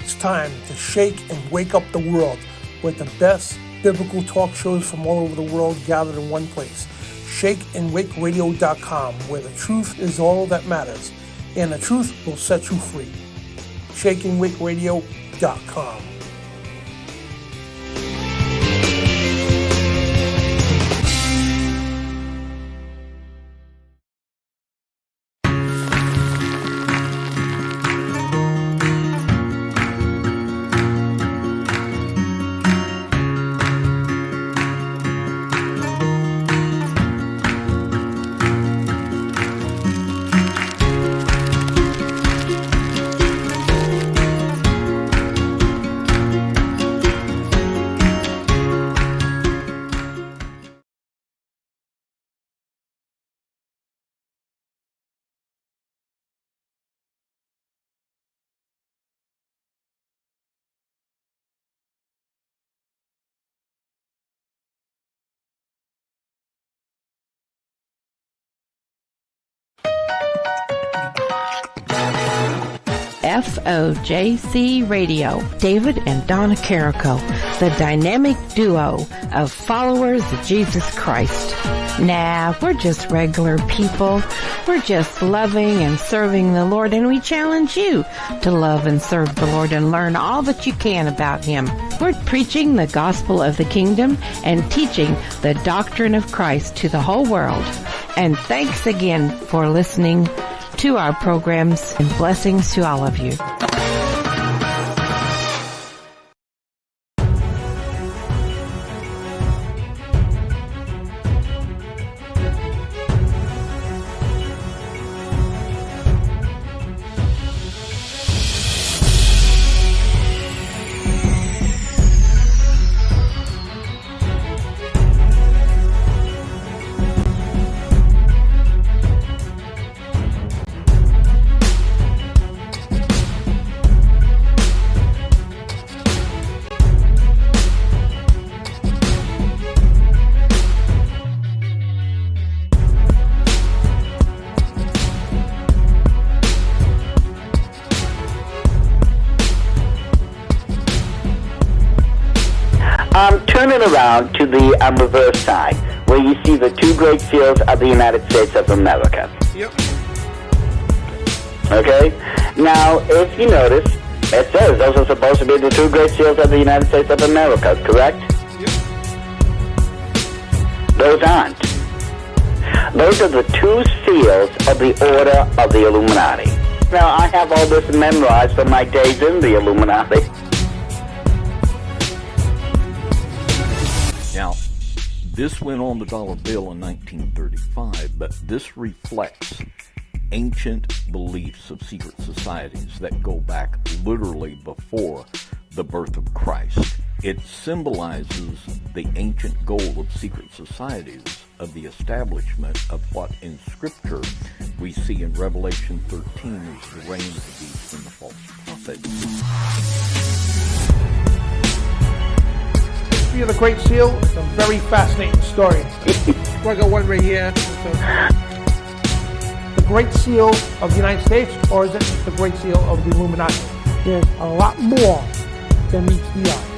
It's time to shake and wake up the world with the best biblical talk shows from all over the world gathered in one place. ShakeandWakeRadio.com, where the truth is all that matters, and the truth will set you free. ShakeandWakeRadio.com. FOJCRadio, David and Donna Carrico, the dynamic duo of followers of Jesus Christ. Nah, we're just regular people. We're just loving and serving the Lord, and we challenge you to love and serve the Lord and learn all that you can about Him. We're preaching the gospel of the kingdom and teaching the doctrine of Christ to the whole world. And thanks again for listening to our programs, and blessings to all of you. Turn it around to the reverse side, where you see the two great seals of the United States of America. Yep. Okay? Now, if you notice, it says those are supposed to be the two great seals of the United States of America, correct? Yep. Those aren't. Those are the two seals of the Order of the Illuminati. Now, I have all this memorized from my days in the Illuminati. Now, this went on the dollar bill in 1935, but this reflects ancient beliefs of secret societies that go back literally before the birth of Christ. It symbolizes the ancient goal of secret societies of the establishment of what in Scripture we see in Revelation 13 as the reign of the beast and the false prophet. Of the Great Seal, it's a very fascinating story. I got one right here. The Great Seal of the United States, or is it the Great Seal of the Illuminati? There's a lot more than meets the eye.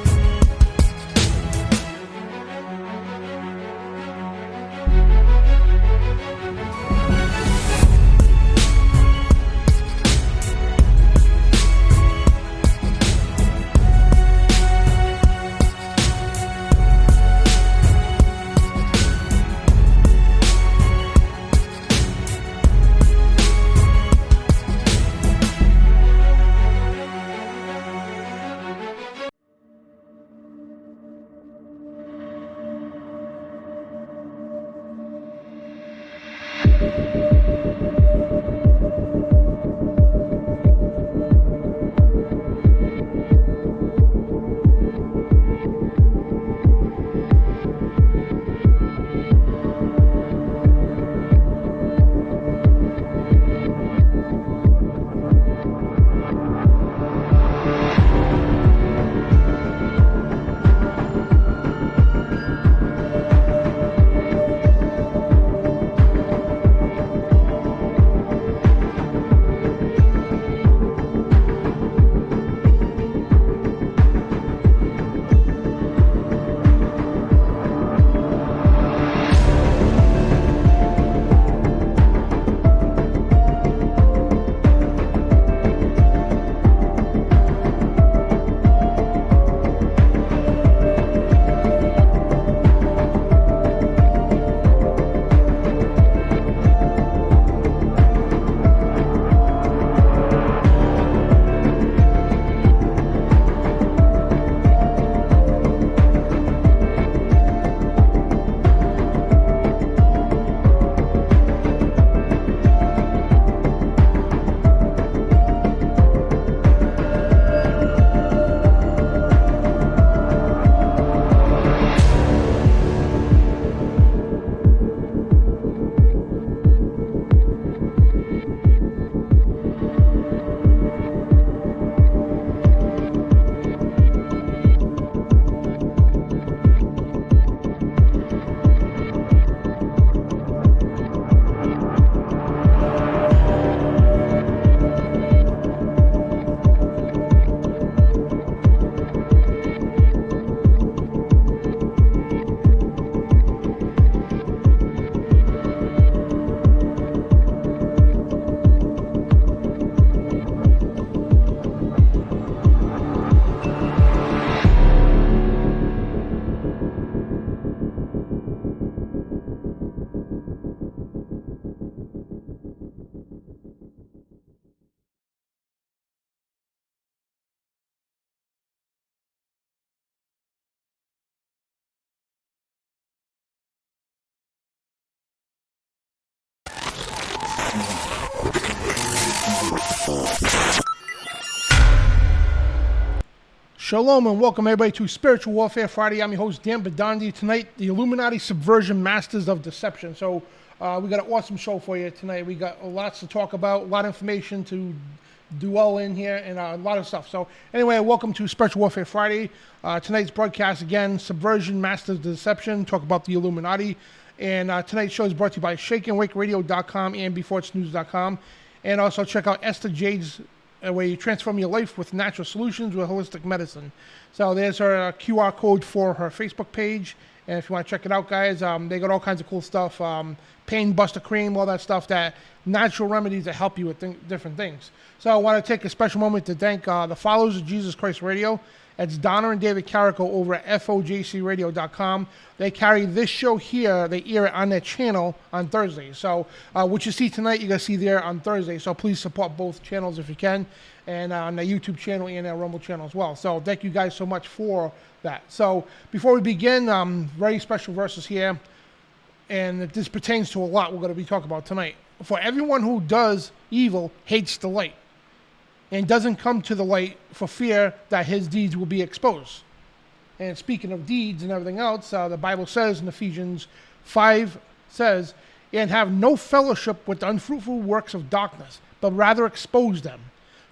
Shalom and welcome everybody to Spiritual Warfare Friday. I'm your host, Dan Bidondi. Tonight, the Illuminati Subversion Masters of Deception. So we got an awesome show for you tonight. We got lots to talk about, a lot of information to dwell in here, and a lot of stuff. So anyway, welcome to Spiritual Warfare Friday. Tonight's broadcast, again, Subversion Masters of Deception. Talk about the Illuminati. And tonight's show is brought to you by ShakeandWakeRadio.com and BeforeIt'sNews.com. And also check out Esther Jade's where you transform your life with natural solutions with holistic medicine. So there's her QR code for her Facebook page. And if you want to check it out, guys, they got all kinds of cool stuff. Pain buster cream, all that stuff, that natural remedies that help you with different things. So I want to take a special moment to thank the followers of Jesus Christ Radio. It's Donna and David Carrico over at FOJCRadio.com. They carry this show here. They air it on their channel on Thursday. So what you see tonight, you're going to see there on Thursday. So please support both channels if you can, and on their YouTube channel and their Rumble channel as well. So thank you guys so much for that. So before we begin, very special verses here, and this pertains to a lot we're going to be talking about tonight. For everyone who does evil hates the light, and doesn't come to the light for fear that his deeds will be exposed. And speaking of deeds and everything else, the Bible says in Ephesians 5 says, and have no fellowship with the unfruitful works of darkness, but rather expose them.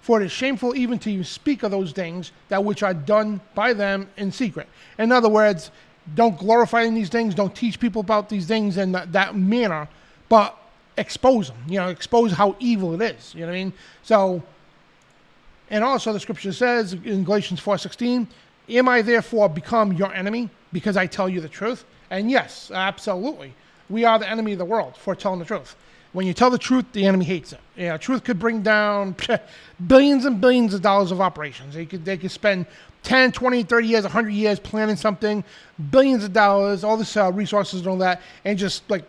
For it is shameful even to speak of those things that which are done by them in secret. In other words, don't glorify in these things, don't teach people about these things in that manner, but expose them. Expose how evil it is. You know what I mean? So, and also the scripture says in Galatians 4:16, am I therefore become your enemy because I tell you the truth? And yes, absolutely. We are the enemy of the world for telling the truth. When you tell the truth, the enemy hates it. Truth could bring down billions and billions of dollars of operations. They could spend 10, 20, 30 years, 100 years planning something, billions of dollars, all this resources and all that, and just like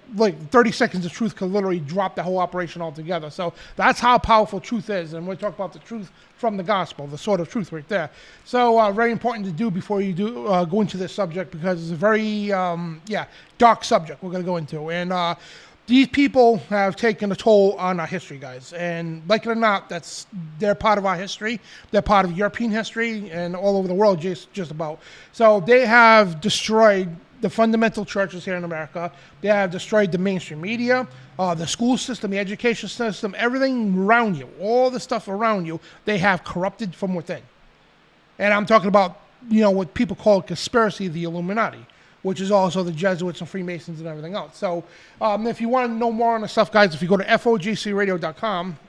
30 seconds of truth could literally drop the whole operation altogether. So that's how powerful truth is, and we'll talk about the truth from the gospel, the sword of truth right there. So very important to do before you do go into this subject, because it's a very dark subject we're going to go into. And these people have taken a toll on our history, guys. And like it or not, they're part of our history. They're part of European history and all over the world, just about. So they have destroyed the fundamental churches here in America. They have destroyed the mainstream media, the school system, the education system, everything around you, all the stuff around you, they have corrupted from within. And I'm talking about, what people call conspiracy, the Illuminati, which is also the Jesuits and Freemasons and everything else. So if you want to know more on the stuff, guys, if you go to FOJCRadio.com,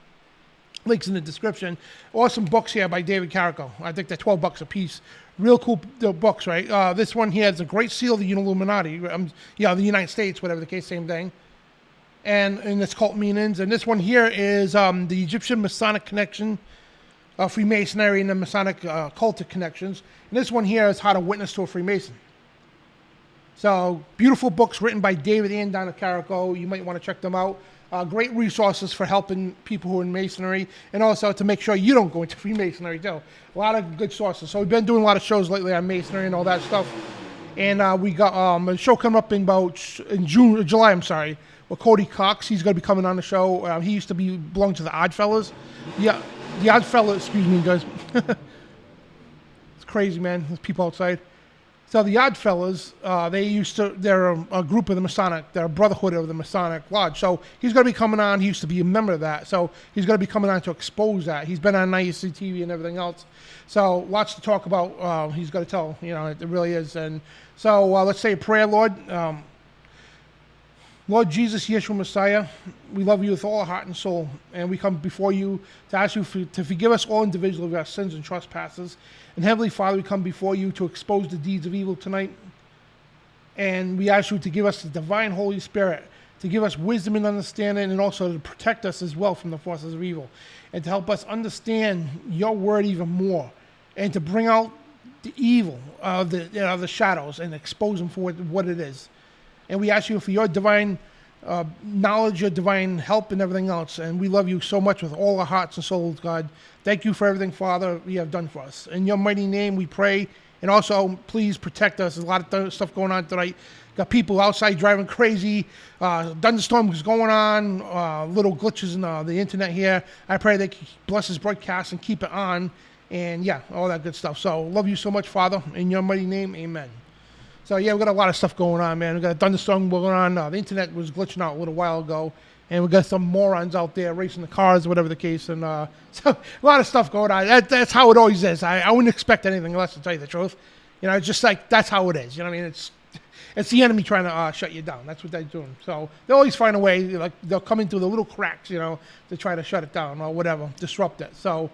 links in the description. Awesome books here by David Carrico. I think they're $12 a piece. Real cool books, right? This one here is a Great Seal of the Illuminati. The United States, whatever the case, same thing. And its cult meanings. And this one here is the Egyptian Masonic connection, Freemasonry and the Masonic cultic connections. And this one here is how to witness to a Freemason. So, beautiful books written by David and Donna Carrico. You might want to check them out. Great resources for helping people who are in Masonry, and also to make sure you don't go into Freemasonry, too. A lot of good sources. So, we've been doing a lot of shows lately on Masonry and all that stuff. And we got a show coming up in July, with Cody Cox. He's going to be coming on the show. He used to belong to the Oddfellas. Yeah, the Oddfellas, excuse me, guys. It's crazy, man. There's people outside. So the Oddfellas, they're a group of the Masonic, they're a brotherhood of the Masonic Lodge. So he's going to be coming on. He used to be a member of that. So he's going to be coming on to expose that. He's been on ISC TV and everything else. So lots to talk about. He's going to tell, it really is. And so let's say a prayer, Lord. Lord Jesus, Yeshua Messiah, we love you with all our heart and soul, and we come before you to ask you to forgive us all individually of our sins and trespasses. And Heavenly Father, we come before you to expose the deeds of evil tonight, and we ask you to give us the divine Holy Spirit, to give us wisdom and understanding, and also to protect us as well from the forces of evil, and to help us understand your word even more, and to bring out the evil of the shadows and expose them for what it is. And we ask you for your divine knowledge, your divine help, and everything else. And we love you so much with all our hearts and souls, God. Thank you for everything, Father, you have done for us. In your mighty name we pray. And also, please protect us. There's a lot of stuff going on tonight. Got people outside driving crazy. Thunderstorms going on. Little glitches in the internet here. I pray that bless this broadcast and keep it on. And yeah, all that good stuff. So love you so much, Father. In your mighty name, amen. So yeah, we got a lot of stuff going on, man. We got a thunderstorm going on. The internet was glitching out a little while ago. And we got some morons out there racing the cars, whatever the case. And so a lot of stuff going on. That's how it always is. I wouldn't expect anything less, to tell you the truth. You know, it's just like, that's how it is. You know what I mean? It's the enemy trying to shut you down. That's what they're doing. So they'll always find a way. Like, they'll come into the little cracks, you know, to try to shut it down or whatever, disrupt it. So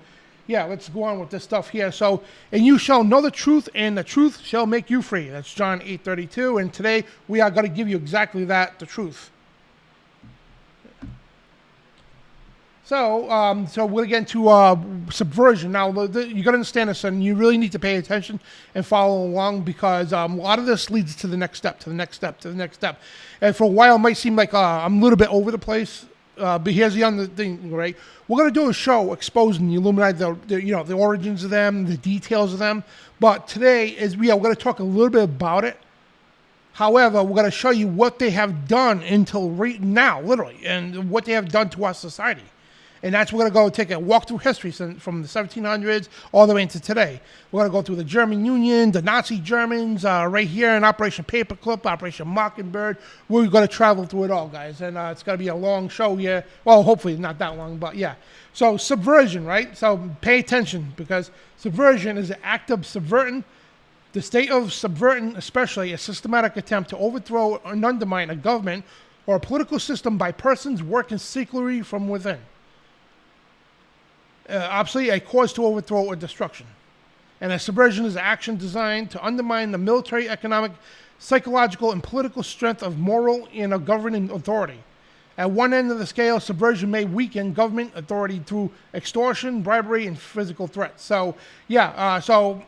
yeah, let's go on with this stuff here. So, and you shall know the truth, and the truth shall make you free. That's John 8:32. And today we are going to give you exactly that, the truth. So, so we'll get into subversion. Now, you got to understand this, and you really need to pay attention and follow along, because a lot of this leads to the next step, to the next step, to the next step. And for a while, it might seem like I'm a little bit over the place, but here's the other thing, right? We're going to do a show exposing the Illuminati, the origins of them, the details of them. But today is we're going to talk a little bit about it. However, we're going to show you what they have done until right now, literally, and what they have done to our society. And that's, we're going to go take a walk through history from the 1700s all the way into today. We're going to go through the German Union, the Nazi Germans, right here in Operation Paperclip, Operation Mockingbird. We're going to travel through it all, guys. And it's going to be a long show here. Well, hopefully not that long, but yeah. So subversion, right? So pay attention, because subversion is an act of subverting, the state of subverting, especially a systematic attempt to overthrow and undermine a government or a political system by persons working secretly from within. Obviously, a cause to overthrow or destruction. And a subversion is an action designed to undermine the military, economic, psychological, and political strength of moral and of governing authority. At one end of the scale, subversion may weaken government authority through extortion, bribery, and physical threats. So, yeah, so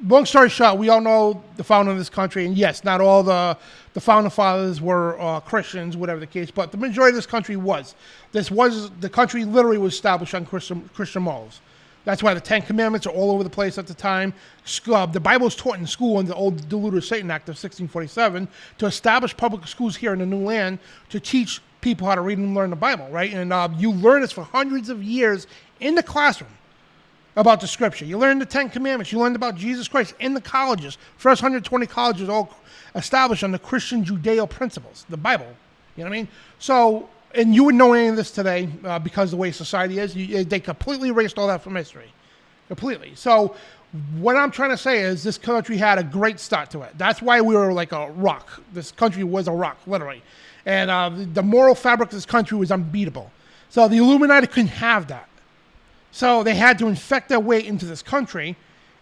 long story short, we all know the founder of this country, and yes, not all the founding fathers were Christians, whatever the case, but the majority of this country was. The country literally was established on Christian morals. That's why the Ten Commandments are all over the place at the time. The Bible was taught in school in the old Diluted Satan Act of 1647 to establish public schools here in the new land to teach people how to read and learn the Bible, right? And you learn this for hundreds of years in the classroom about the scripture. You learned the Ten Commandments. You learned about Jesus Christ in the colleges. First 120 colleges all established on the Christian Judeo principles, the Bible. You know what I mean? So, and you would know any of this today because of the way society is. They completely erased all that from history. Completely. So what I'm trying to say is this country had a great start to it. That's why we were like a rock. This country was a rock, literally. And the moral fabric of this country was unbeatable. So the Illuminati couldn't have that. So they had to infect their way into this country.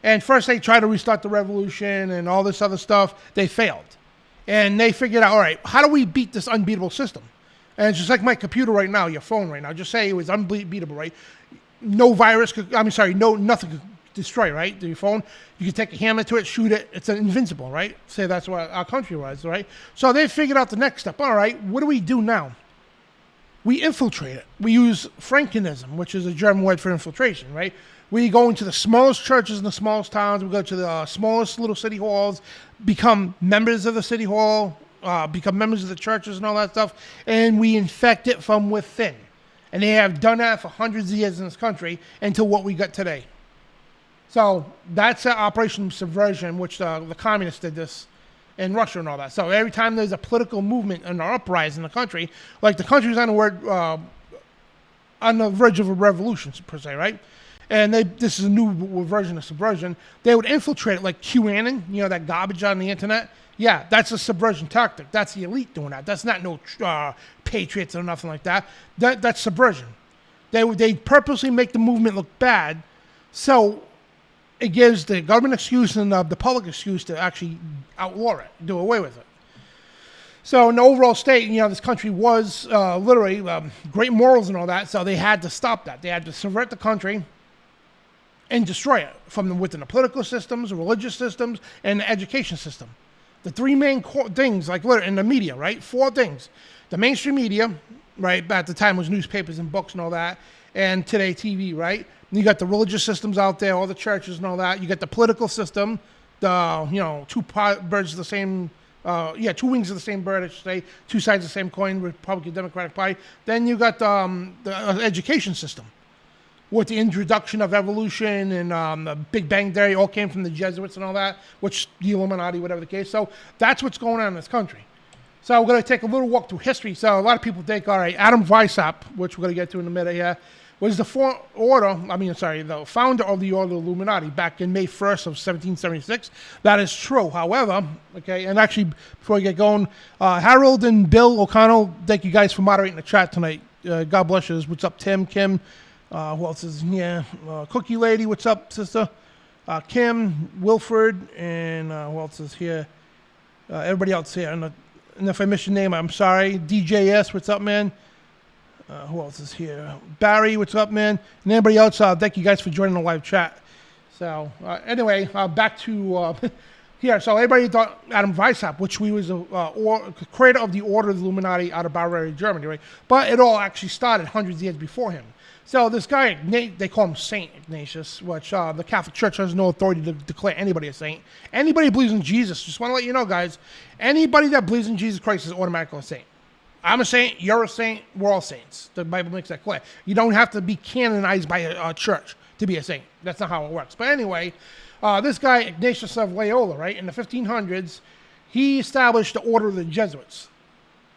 And first they tried to restart the revolution and all this other stuff. They failed. And they figured out, all right, how do we beat this unbeatable system? And it's just like my computer right now, your phone right now. Just say it was unbeatable, right? No virus could, nothing could destroy, right? Your phone, you can take a hammer to it, shoot it. It's invincible, right? Say that's what our country was, right? So they figured out the next step. All right, what do we do now? We infiltrate it. We use Frankenism, which is a German word for infiltration, right? We go into the smallest churches in the smallest towns. We go to the smallest little city halls, become members of the city hall, become members of the churches and all that stuff, and we infect it from within. And they have done that for hundreds of years in this country until what we got today. So that's Operation Subversion, which the communists did this in Russia and all that. So every time there's a political movement and an uprising in the country, like the country's on the verge of a revolution, per se, right? And this is a new version of subversion. They would infiltrate it like QAnon, that garbage on the internet. Yeah, that's a subversion tactic. That's the elite doing that. That's not no patriots or nothing like that. That's subversion. They purposely make the movement look bad, so it gives the government excuse and the public excuse to actually outlaw it, do away with it. So in the overall state, this country was literally great morals and all that, so they had to stop that. They had to subvert the country and destroy it from within the political systems, the religious systems, and the education system. The three main things, like in the media, right? 4 things. The mainstream media, right? At the time it was newspapers and books and all that, and today TV, right? And you got the religious systems out there, all the churches and all that. You got the political system, two birds of the same, two wings of the same bird, I should say, two sides of the same coin, Republican, Democratic Party. Then you got the education system, with the introduction of evolution and the Big Bang Theory, all came from the Jesuits and all that, which the Illuminati, whatever the case. So that's what's going on in this country. So we're going to take a little walk through history. So a lot of people think, all right, Adam Weishaupt, which we're going to get to in a minute here, was the founder of the Order of the Illuminati back in May 1st of 1776. That is true. However, okay, and actually, before we get going, Harold and Bill O'Connell, thank you guys for moderating the chat tonight. God bless you. What's up, Tim, Kim? Who else is here? Cookie Lady, what's up, sister? Kim, Wilford, and who else is here? Everybody else here. And if I miss your name, I'm sorry. DJS, what's up, man? Who else is here? Barry, what's up, man? And anybody else, thank you guys for joining the live chat. So, anyway, back to here. So, everybody thought Adam Weishaupt, which we was a creator of the Order of the Illuminati out of Bavaria, Germany, right? But it all actually started hundreds of years before him. So, this guy, they call him Saint Ignatius, which the Catholic Church has no authority to declare anybody a saint. Anybody who believes in Jesus, just want to let you know, guys, anybody that believes in Jesus Christ is automatically a saint. I'm a saint, you're a saint, we're all saints. The Bible makes that clear. You don't have to be canonized by a church to be a saint. That's not how it works. But anyway, this guy, Ignatius of Loyola, right, in the 1500s, he established the Order of the Jesuits,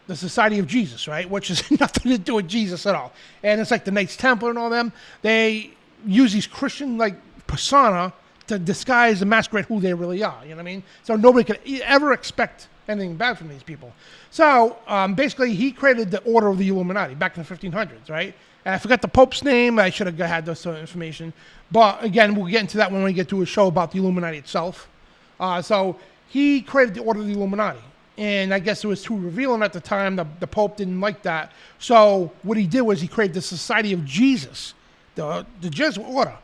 the Society of Jesus, right, which has nothing to do with Jesus at all. And it's like the Knights Templar and all them. They use these Christian-like persona to disguise and masquerade who they really are, you know what I mean? So nobody could ever expect anything bad from these people. So basically, he created the Order of the Illuminati back in the 1500s, right? And I forgot the Pope's name. I should have had this information. But again, we'll get into that when we get to a show about the Illuminati itself. So he created the Order of the Illuminati. And I guess it was too revealing at the time. The Pope didn't like that. So what he did was he created the Society of Jesus, the Jesuit order,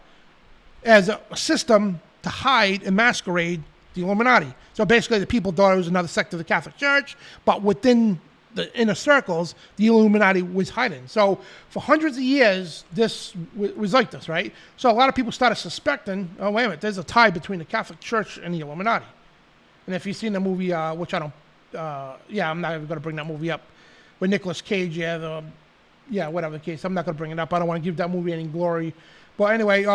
as a system to hide and masquerade the Illuminati. So basically, the people thought it was another sect of the Catholic Church, but within the inner circles, the Illuminati was hiding. So for hundreds of years, this was like this, right? So a lot of people started suspecting, oh, wait a minute, there's a tie between the Catholic Church and the Illuminati. And if you've seen the movie, which I don't, I'm not even going to bring that movie up, with Nicolas Cage, whatever the case, I'm not going to bring it up. I don't want to give that movie any glory. But anyway,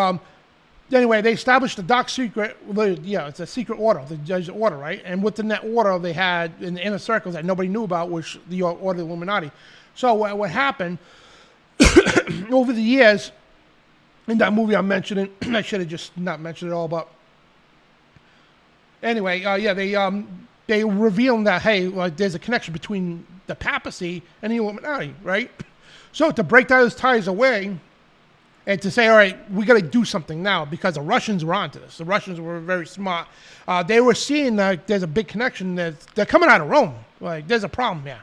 they established the dark secret. It's a secret order, the Jesuit order, right? And within that order, they had in the inner circles that nobody knew about, was the Order of the Illuminati. So what happened over the years in that movie I'm mentioning, I should have just not mentioned it all, but anyway, they revealed that, hey, there's a connection between the papacy and the Illuminati, right? So to break those ties away, and to say, all right, we got to do something now, because the Russians were onto this. The Russians were very smart. They were seeing that there's a big connection. They're coming out of Rome. Like, there's a problem here.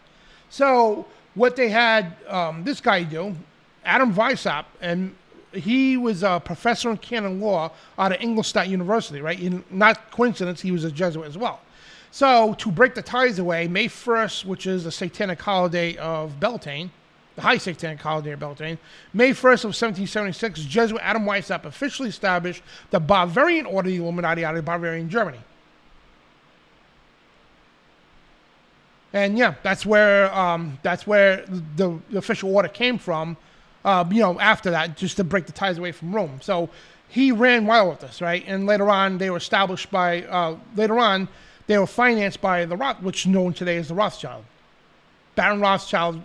So what they had this guy do, Adam Weishaupt, and he was a professor in canon law out of Ingolstadt University, right? Not coincidence, he was a Jesuit as well. So to break the ties away, May 1st, which is the satanic holiday of Beltane, the high satanic holiday of Beltane, May 1st of 1776, Jesuit Adam Weishaupt officially established the Bavarian Order of the Illuminati out of Bavarian, Germany. And that's where the official order came from, after that, just to break the ties away from Rome. So he ran wild with this, right? And later on, they were established by, they were financed by which is known today as the Rothschild. Baron Rothschild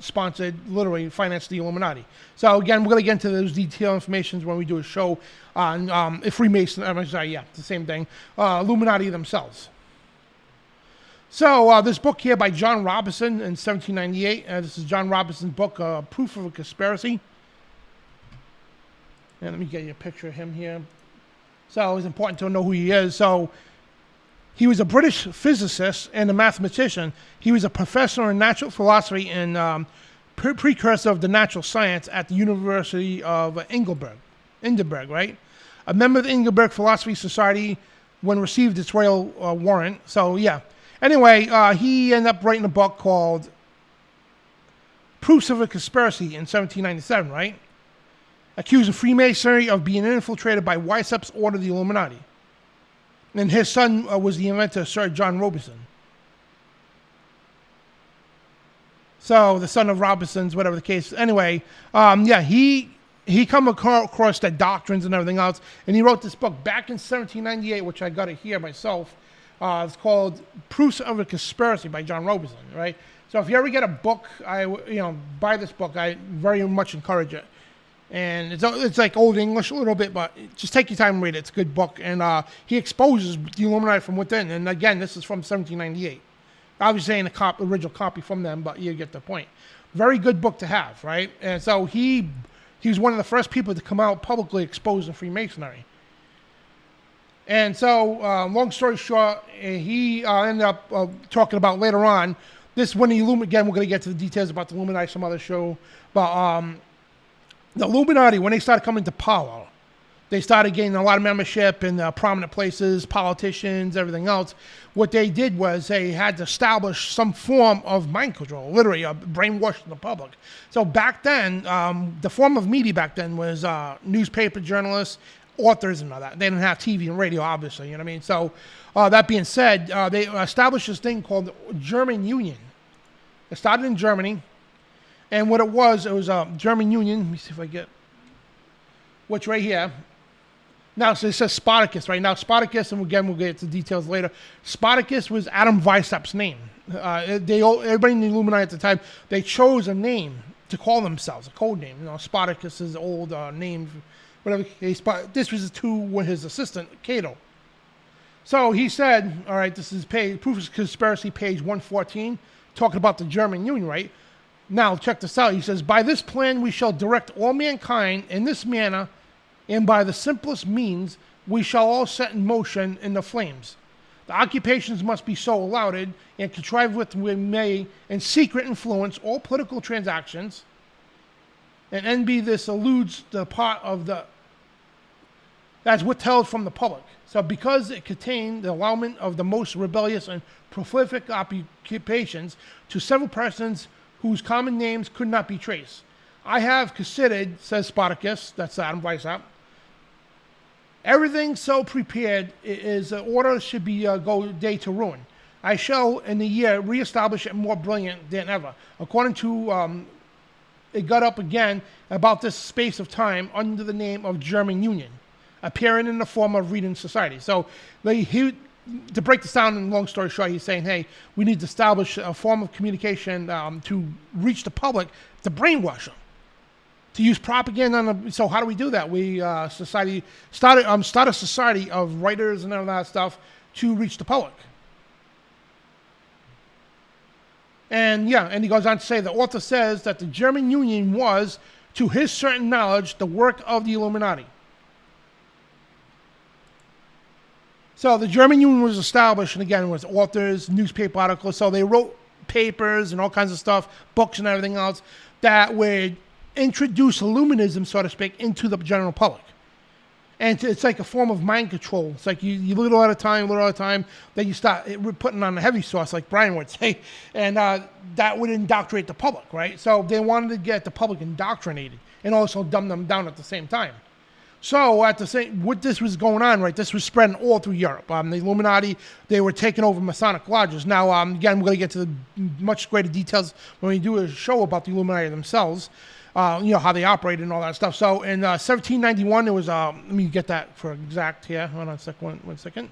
literally financed the Illuminati. So again, we're going to get into those detailed information when we do a show on Freemason. The same thing. Illuminati themselves. So this book here by John Robinson in 1798. This is John Robinson's book, Proof of a Conspiracy. And let me get you a picture of him here. So it's important to know who he is. So he was a British physicist and a mathematician. He was a professor in natural philosophy and precursor of the natural science at the University of Edinburgh, right? A member of the Edinburgh Philosophy Society when received its royal warrant. So, yeah. Anyway, he ended up writing a book called proofs of a conspiracy in 1797, right? Accusing Freemasonry of being infiltrated by Weissapp's order of the Illuminati. And his son was the inventor, Sir John Robinson. So, the son of Robinsons, whatever the case. Anyway, he come across the doctrines and everything else, and he wrote this book back in 1798, which I got it here myself. It's called Proofs of a Conspiracy by John Robinson, right? So if you ever get a book, buy this book. I very much encourage it. And it's like Old English a little bit, but just take your time and read it. It's a good book. And he exposes the Illuminati from within. And again, this is from 1798. Obviously ain't a original copy from them, but you get the point. Very good book to have, right? And so he was one of the first people to come out publicly exposing Freemasonry. And so, long story short, he ended up talking about later on, this when the Illuminati, again, we're going to get to the details about the Illuminati some other show, but the Illuminati, when they started coming to power, they started gaining a lot of membership in prominent places, politicians, everything else. What they did was they had to establish some form of mind control, literally brainwashing the public. So back then, the form of media back then was newspaper journalists, authors and all that. They didn't have TV and radio, obviously, you know what I mean? So that being said, they established this thing called the German Union. It started in Germany, and what it was a German Union. Let me see if I get, which right here. Now, so it says Spartacus, right? Now, Spartacus, and again, we'll get to details later. Spartacus was Adam Weissapp's name. Everybody in the Illuminati at the time, they chose a name to call themselves, a code name. You know, Spartacus is the old name, whatever. This was to his assistant, Cato. So he said, all right, this is Proof of Conspiracy, page 114, talking about the German Union, right? Now, check this out. He says, by this plan we shall direct all mankind in this manner, and by the simplest means we shall all set in motion in the flames. The occupations must be so allotted and contrived with we may in secret influence all political transactions, and NB this alludes the part of the that's withheld from the public. So because it contained the allowance of the most rebellious and prolific occupations to several persons whose common names could not be traced. I have considered, says Spartacus, that's Adam Weishaupt, everything so prepared is order should be go day to ruin. I shall in the year reestablish it more brilliant than ever. According to it got up again about this space of time under the name of German Union, appearing in the form of reading society. So to break this down in long story short, he's saying, hey, we need to establish a form of communication to reach the public, to brainwash them, to use propaganda. So how do we do that? We start a society of writers and all that stuff to reach the public. And he goes on to say, the author says that the German Union was, to his certain knowledge, the work of the Illuminati. So the German Union was established, and again, with authors, newspaper articles. So they wrote papers and all kinds of stuff, books and everything else, that would introduce Illuminism, so to speak, into the general public. And it's like a form of mind control. It's like you little at a time, then you start putting on the heavy sauce, like Brian would say, and that would indoctrinate the public, right? So they wanted to get the public indoctrinated and also dumb them down at the same time. So what this was going on, right? This was spreading all through Europe. The Illuminati, they were taking over Masonic lodges. Now, again, we're going to get to the much greater details when we do a show about the Illuminati themselves. How they operated and all that stuff. So in 1791, there was, let me get that for exact here. Hold on a second, one second.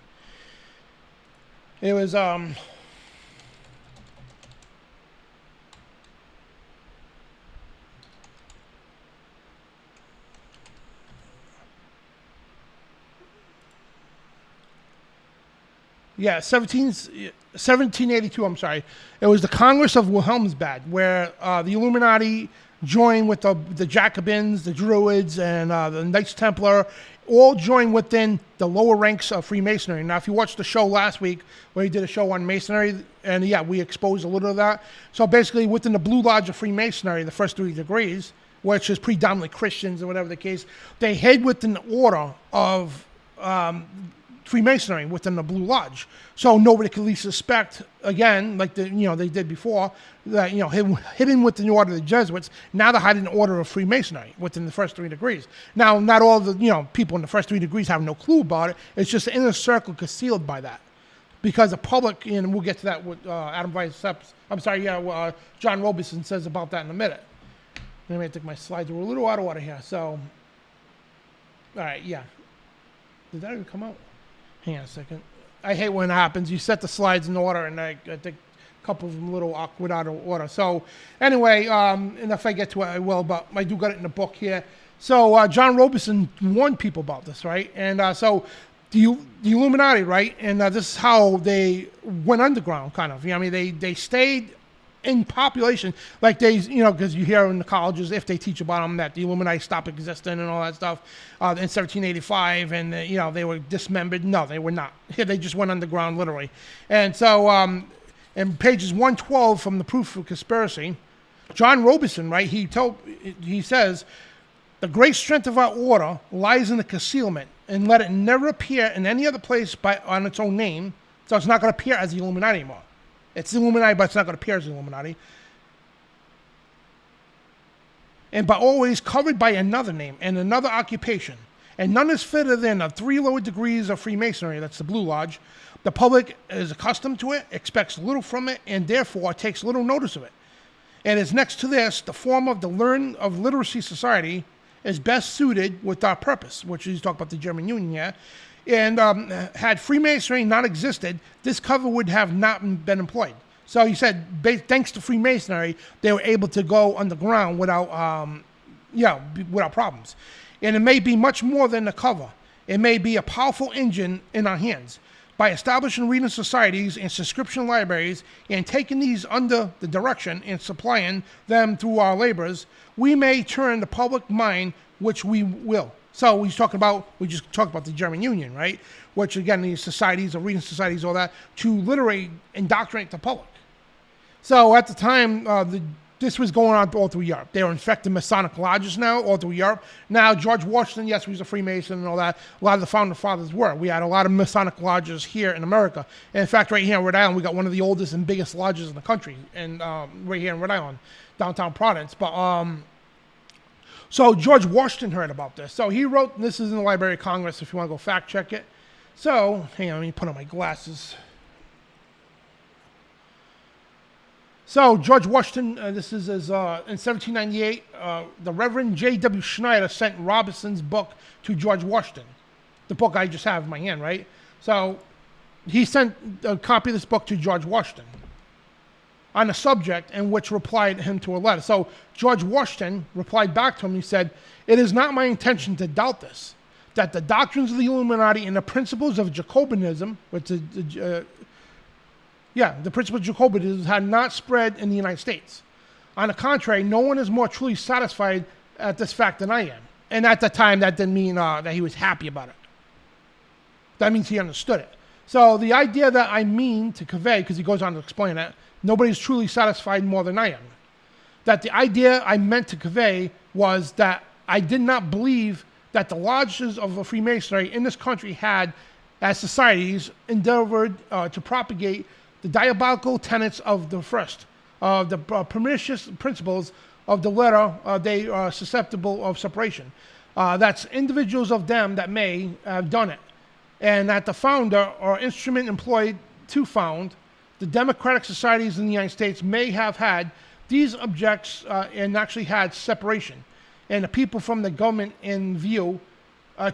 It was, 1782, I'm sorry. It was the Congress of Wilhelmsbad, where the Illuminati joined with the Jacobins, the Druids, and the Knights Templar, all joined within the lower ranks of Freemasonry. Now, if you watched the show last week, where we did a show on Masonry, and we exposed a little of that. So basically, within the Blue Lodge of Freemasonry, the first 3 degrees, which is predominantly Christians or whatever the case, they head within the order of Freemasonry within the Blue Lodge. So nobody could at least suspect, again, like they did before, that, hidden within the order of the Jesuits, now they're hiding the order of Freemasonry within the first 3 degrees. Now, not all the, people in the first 3 degrees have no clue about it. It's just the inner circle concealed by that. Because the public, and we'll get to that with John Robeson says about that in a minute. Let me think my slides are a little out of order here. So, all right, yeah. Did that even come out? Hang on a second. I hate when it happens. You set the slides in order, and I think a couple of them a little awkward out of order. So, anyway, and if I get to it, I will, but I do got it in the book here. So, John Robeson warned people about this, right? And so, the Illuminati, right? And this is how they went underground, kind of. They stayed in population, like because you hear in the colleges, if they teach about them, that the Illuminati stopped existing and all that stuff in 1785, and they were dismembered. No, they were not. They just went underground, literally. And so, in pages 112 from the Proof of Conspiracy, John Robeson, right? He says, the great strength of our order lies in the concealment, and let it never appear in any other place on its own name. So it's not going to appear as the Illuminati anymore. It's the Illuminati, but it's not going to appear as the Illuminati. And but always covered by another name and another occupation. And none is fitter than the 3 lower degrees of Freemasonry, that's the Blue Lodge. The public is accustomed to it, expects little from it, and therefore takes little notice of it. And as next to this, the form of the Learn of Literacy Society is best suited with our purpose, which is talk about the German Union here. And had Freemasonry not existed, this cover would have not been employed. So he said, thanks to Freemasonry, they were able to go underground without problems. And it may be much more than the cover. It may be a powerful engine in our hands. By establishing reading societies and subscription libraries and taking these under the direction and supplying them through our labors, we may turn the public mind, which we will. So we just talked about the German Union, right? Which again, these societies, or reading societies, all that, to literally indoctrinate the public. So at the time, this was going on all through Europe. They were infecting Masonic lodges now all through Europe. Now, George Washington, yes, he was a Freemason and all that. A lot of the founder fathers were. We had a lot of Masonic lodges here in America. And in fact, right here in Rhode Island, we got one of the oldest and biggest lodges in the country, and right here in Rhode Island, downtown Providence. But so George Washington heard about this. So he wrote, and this is in the Library of Congress if you want to go fact check it. So, hang on, let me put on my glasses. So George Washington, this is in 1798, the Reverend J.W. Schneider sent Robeson's book to George Washington. The book I just have in my hand, right? So he sent a copy of this book to George Washington on a subject, and which replied him to a letter. So George Washington replied back to him. He said, "It is not my intention to doubt this, that the doctrines of the Illuminati and the principles of Jacobinism, which is the principles of Jacobinism had not spread in the United States. On the contrary, no one is more truly satisfied at this fact than I am." And at the time, that didn't mean that he was happy about it. That means he understood it. So the idea that I mean to convey, because he goes on to explain that, nobody's truly satisfied more than I am. That the idea I meant to convey was that I did not believe that the lodges of the Freemasonry in this country had, as societies, endeavored to propagate the diabolical tenets of the first, the pernicious principles of the letter, they are susceptible of separation. That's individuals of them that may have done it. And that the founder or instrument employed to found the democratic societies in the United States may have had these objects and actually had separation. And the people from the government in view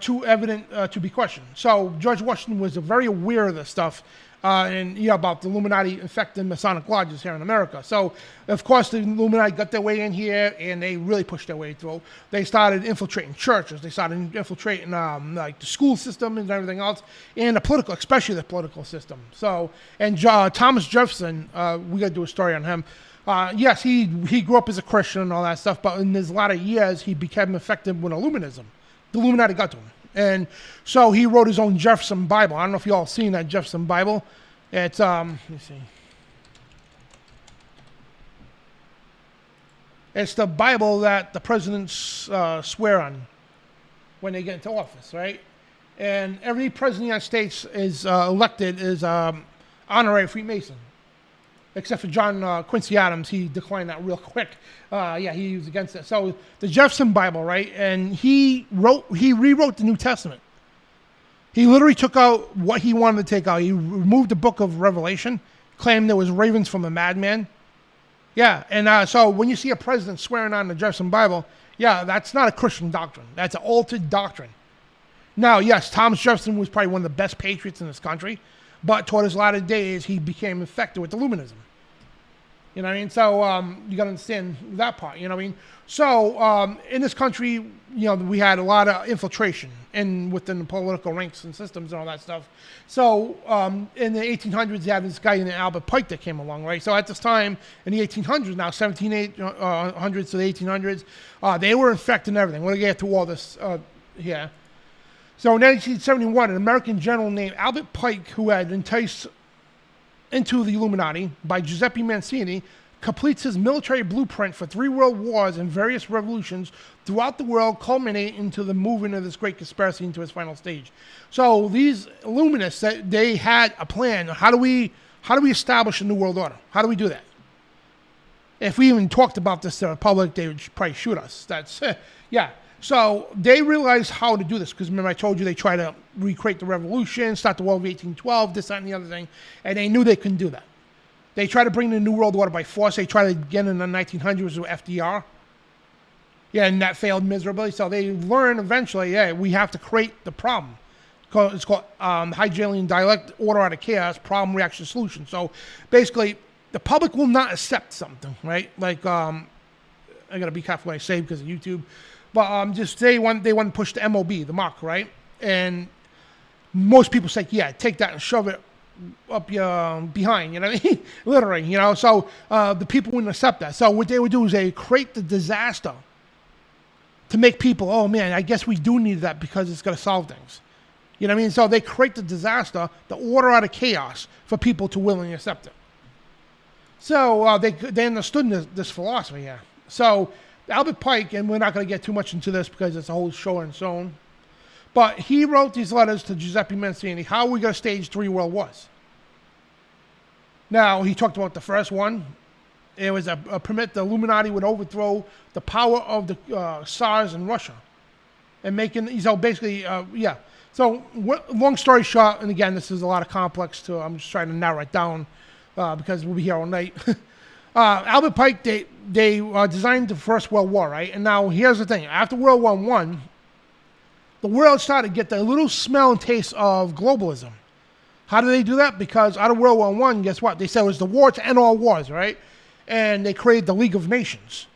too evident to be questioned. So George Washington was very aware of this stuff about the Illuminati infecting Masonic lodges here in America. So, of course, the Illuminati got their way in here, and they really pushed their way through. They started infiltrating churches. They started infiltrating like the school system and everything else, and the political, especially the political system. So, and Thomas Jefferson, we got to do a story on him. Yes, he grew up as a Christian and all that stuff, but in his latter years, he became infected with Illuminism. The Illuminati got to him. And so he wrote his own Jefferson Bible. I don't know if you all seen that Jefferson Bible. It's, let me see. It's the Bible that the presidents swear on when they get into office, right? And every president of the United States is elected as honorary Freemason. Except for John Quincy Adams, he declined that real quick. He was against it. So the Jefferson Bible, right? And he rewrote the New Testament. He literally took out what he wanted to take out. He removed the book of Revelation, claimed there was ravens from a madman. Yeah, and so when you see a president swearing on the Jefferson Bible, yeah, that's not a Christian doctrine. That's an altered doctrine. Now, yes, Thomas Jefferson was probably one of the best patriots in this country, but toward his latter days, he became infected with Illuminism. You know what I mean? So you got to understand that part. You know what I mean? So in this country, we had a lot of infiltration within the political ranks and systems and all that stuff. So in the 1800s, you had this guy named Albert Pike that came along, right? So at this time, in the 1800s, now 1700s to the 1800s, they were infecting everything. We're going to get to all this here. So in 1971, an American general named Albert Pike, who had enticed into the Illuminati by Giuseppe Mazzini, completes his military blueprint for 3 world wars and various revolutions throughout the world, culminating into the movement of this great conspiracy into its final stage. So these Illuminists, they had a plan. How do we establish a new world order? How do we do that? If we even talked about this to the public, they would probably shoot us. That's yeah. So they realized how to do this, because remember I told you they tried to recreate the revolution, start the war of 1812, this, that, and the other thing, and they knew they couldn't do that. They tried to bring the New World Order by force. They tried it again in the 1900s with FDR. Yeah, and that failed miserably. So they learned eventually, we have to create the problem. It's called Hegelian dialect, order out of chaos, problem, reaction, solution. So basically, the public will not accept something, right? Like, I got to be careful what I say because of YouTube. But just they want to push the MOB, the mark, right? And most people say, yeah, take that and shove it up your behind, you know what I mean? Literally, So the people wouldn't accept that. So what they would do is they create the disaster to make people, oh man, I guess we do need that because it's going to solve things. You know what I mean? So they create the disaster, the order out of chaos for people to willingly accept it. So they understood this philosophy here. So Albert Pike, and we're not going to get too much into this because it's a whole show on its own, but he wrote these letters to Giuseppe Mazzini. How are we going to stage 3 world wars? Now, he talked about the first one. It was a permit the Illuminati would overthrow the power of the Tsars in Russia. And making, so basically, So long story short, and again, this is a lot of complex too. I'm just trying to narrow it down because we'll be here all night. Albert Pike, they designed the First World War, right? And now here's the thing. After World War I, the world started to get the little smell and taste of globalism. How do they do that? Because out of World War I, guess what? They said it was the war to end all wars, right? And they created the League of Nations.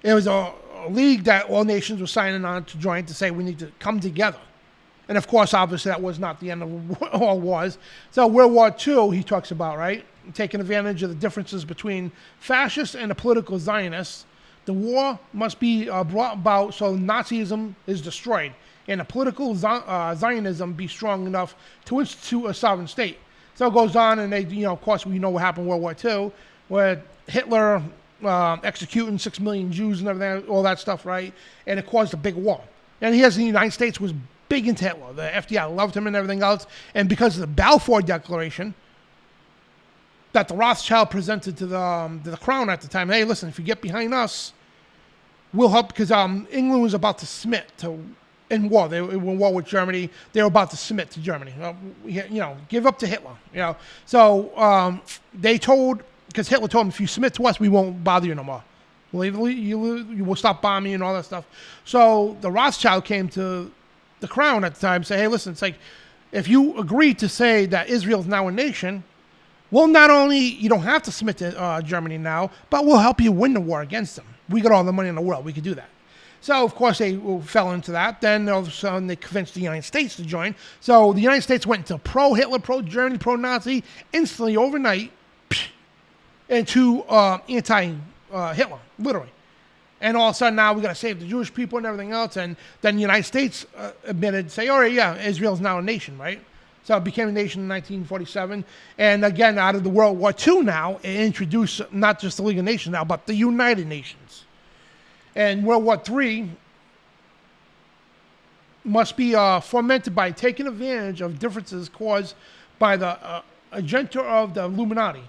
It was a league that all nations were signing on to join to say we need to come together. And of course, obviously, that was not the end of all wars. So World War II, he talks about, right? Taking advantage of the differences between fascists and the political Zionists. The war must be brought about so Nazism is destroyed and the political Zionism be strong enough to institute a sovereign state. So it goes on, and they, of course, we know what happened in World War II, where Hitler executing 6 million Jews and everything, all that stuff, right? And it caused a big war. And here's the United States was big into Hitler. The FDR loved him and everything else. And because of the Balfour Declaration that the Rothschild presented to the crown at the time, hey, listen, if you get behind us, we'll help, because England was about to submit in war. They were in war with Germany. They were about to submit to Germany. Give up to Hitler. So they told, because Hitler told them, if you submit to us, we won't bother you no more. You will stop bombing and all that stuff. So the Rothschild came to the crown at the time, say, hey, listen, it's like, if you agree to say that Israel is now a nation, well, not only you don't have to submit to Germany now, but we'll help you win the war against them. We got all the money in the world. We could do that. So, of course, they fell into that. Then, all of a sudden, they convinced the United States to join. So, the United States went into pro-Hitler, pro-Germany, pro-Nazi, instantly, overnight, into anti-Hitler, literally. And all of a sudden, now we got to save the Jewish people and everything else. And then the United States admitted, say, all right, yeah, Israel's now a nation, right? So it became a nation in 1947. And again, out of the World War II now, it introduced not just the League of Nations now, but the United Nations. And World War III, must be fomented by taking advantage of differences caused by the agenda of the Illuminati.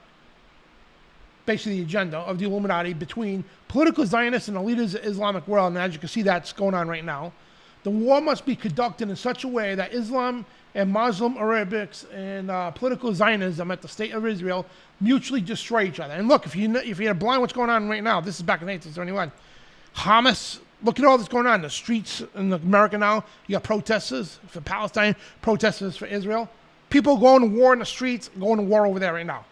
Basically, the agenda of the Illuminati between political Zionists and the leaders of the Islamic world. And as you can see, that's going on right now. The war must be conducted in such a way that Islam and Muslim Arabics and political Zionism at the state of Israel mutually destroy each other. And look, if you're blind what's going on right now, this is back in 1871. Hamas, look at all that's going on in the streets in America now. You got protesters for Palestine, protesters for Israel. People going to war in the streets, going to war over there right now.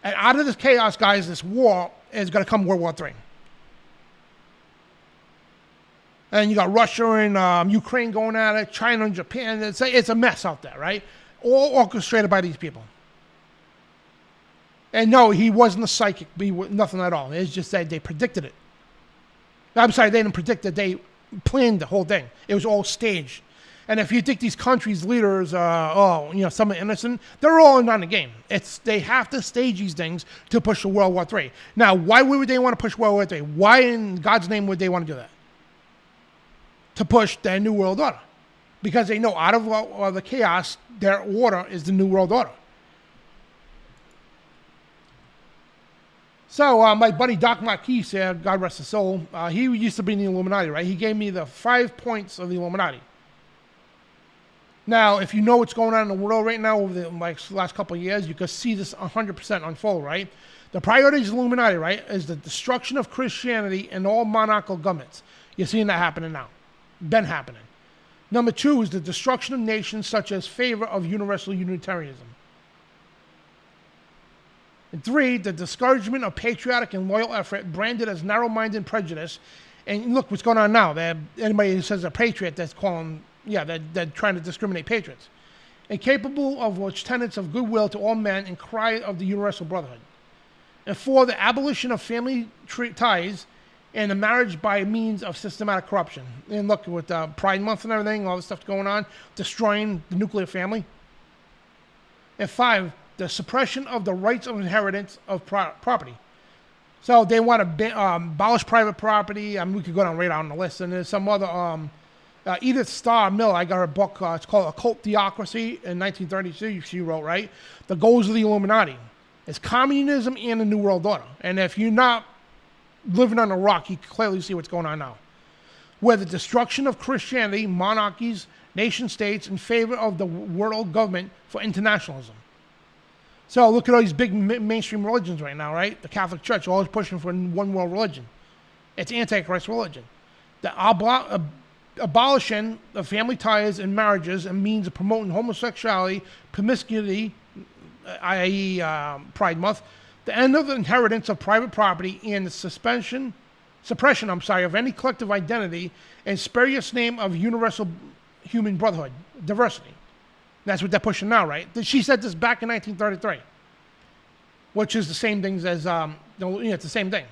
And out of this chaos, guys, this war is going to come World War III. And you got Russia and Ukraine going at it, China and Japan. It's a mess out there, right? All orchestrated by these people. And no, he wasn't a psychic. Nothing at all. It's just that they predicted it. I'm sorry, they didn't predict it. They planned the whole thing. It was all staged. And if you think these countries' leaders are, some are innocent, they're all in on the game. They have to stage these things to push to World War III. Now, why would they want to push World War III? Why in God's name would they want to do that? To push their New World Order. Because they know out of the chaos, their order is the New World Order. So my buddy Doc Marquis, God rest his soul, he used to be in the Illuminati, right? He gave me the 5 points of the Illuminati. Now, if you know what's going on in the world right now over the last couple of years, you can see this 100% unfold, right? The priorities of the Illuminati, right, is the destruction of Christianity and all monarchical governments. You're seeing that happening now. Been happening. Number 2 is the destruction of nations such as favor of universal Unitarianism. And 3, the discouragement of patriotic and loyal effort branded as narrow-minded prejudice. And look what's going on now. Anybody who says a patriot, that's calling, they're trying to discriminate patriots. Incapable of which tenets of goodwill to all men and cry of the universal brotherhood. And 4, the abolition of family ties and the marriage by means of systematic corruption. And look, with Pride Month and everything, all this stuff going on, destroying the nuclear family. And 5, the suppression of the rights of inheritance of property. So they want to abolish private property. I mean, we could go down right on the list. And there's some other, Edith Starr Miller, I got her book, it's called Occult Theocracy in 1932, she wrote, right? The goals of the Illuminati. It's communism and the New World Order. And if you're not living on a rock, you can clearly see what's going on now. Where the destruction of Christianity, monarchies, nation states in favor of the world government for internationalism. So look at all these big mainstream religions right now, right? The Catholic Church always pushing for one world religion. It's Antichrist religion. The abolition of family ties and marriages and means of promoting homosexuality, promiscuity, i.e. Pride Month, the end of the inheritance of private property, and the suppression of any collective identity and spurious name of universal human brotherhood, diversity. That's what they're pushing now, right? She said this back in 1933, which is the same thing as, it's the same thing.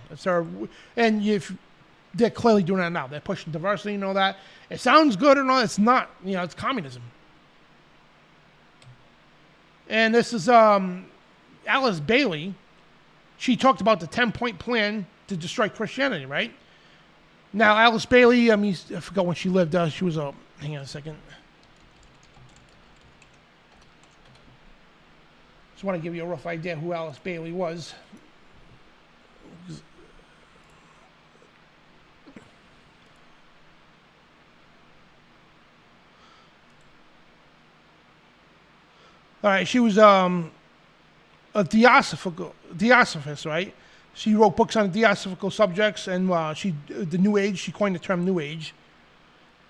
They're clearly doing that now. They're pushing diversity and all that. It sounds good and all. It's not. It's communism. And this is Alice Bailey. She talked about the 10-point plan to destroy Christianity, right? Now, Alice Bailey, I forgot when she lived. She was a, hang on a second. Just want to give you a rough idea who Alice Bailey was. All right, she was a theosophist, right? She wrote books on theosophical subjects, and the New Age. She coined the term New Age.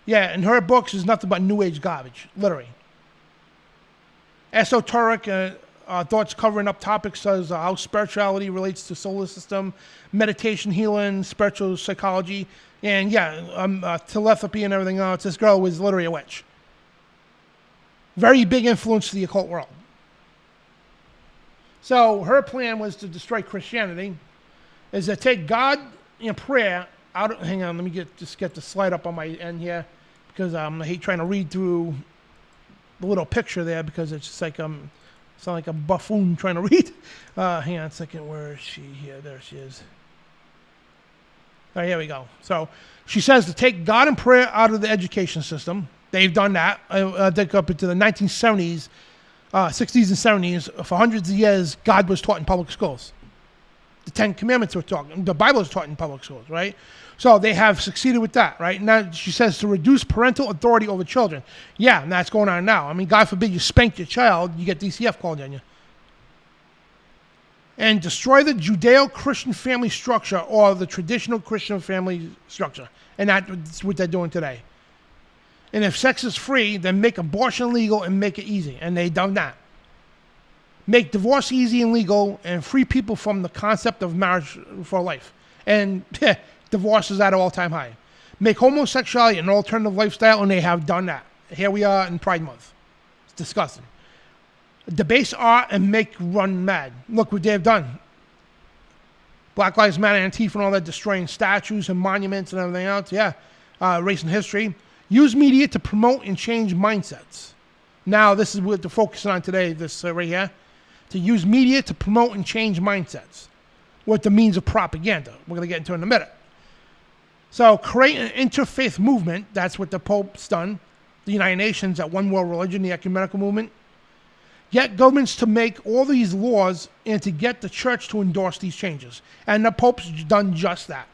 Yeah, and her books is nothing but New Age garbage, literally. Esoteric thoughts covering up topics such as how spirituality relates to solar system, meditation, healing, spiritual psychology, and telepathy and everything else. This girl was literally a witch. Very big influence to the occult world. So her plan was to destroy Christianity, is to take God in prayer out of, hang on, let me get the slide up on my end here, because I hate trying to read through the little picture there, because it's just like sound like a buffoon trying to read. Hang on a second, where is she here? There she is. right, here we go. So she says to take God and prayer out of the education system. They've done that. Dig up into the 1970s, 60s and 70s. For hundreds of years, God was taught in public schools. The Ten Commandments were taught. The Bible is taught in public schools, right? So they have succeeded with that, right? Now she says to reduce parental authority over children. Yeah, and that's going on now. I mean, God forbid you spank your child, you get DCF called on you. And destroy the Judeo-Christian family structure or the traditional Christian family structure. And that's what they're doing today. And if sex is free, then make abortion legal and make it easy. And they've done that. Make divorce easy and legal and free people from the concept of marriage for life. And divorce is at an all-time high. Make homosexuality an alternative lifestyle, and they have done that. Here we are in Pride Month. It's disgusting. Debase art and make run mad. Look what they've done. Black Lives Matter, Antifa, and all that, destroying statues and monuments and everything else. Yeah, race and history. Use media to promote and change mindsets. Now, this is what they're focusing on today, this right here. To use media to promote and change mindsets with the means of propaganda. We're going to get into it in a minute. So create an interfaith movement. That's what the Pope's done. The United Nations, that one world religion, the ecumenical movement. Get governments to make all these laws and to get the church to endorse these changes. And the Pope's done just that.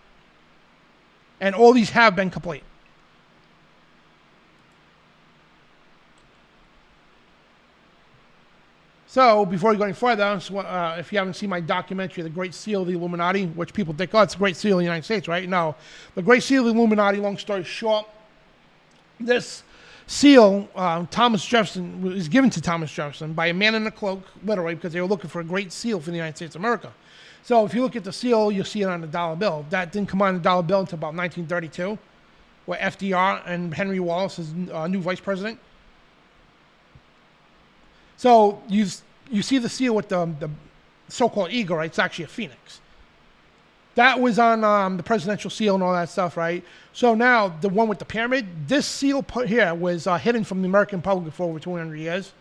And all these have been complete. So, before we go any further, if you haven't seen my documentary, The Great Seal of the Illuminati, which people think, oh, it's the Great Seal of the United States, right? No. The Great Seal of the Illuminati, long story short, this seal, Thomas Jefferson, was given to Thomas Jefferson by a man in a cloak, literally, because they were looking for a great seal for the United States of America. So, if you look at the seal, you'll see it on the dollar bill. That didn't come on the dollar bill until about 1932, where FDR and Henry Wallace is new vice president. So you see the seal with the so-called eagle, right? It's actually a phoenix. That was on the presidential seal and all that stuff, right? So now the one with the pyramid, this seal put here was hidden from the American public for over 200 years.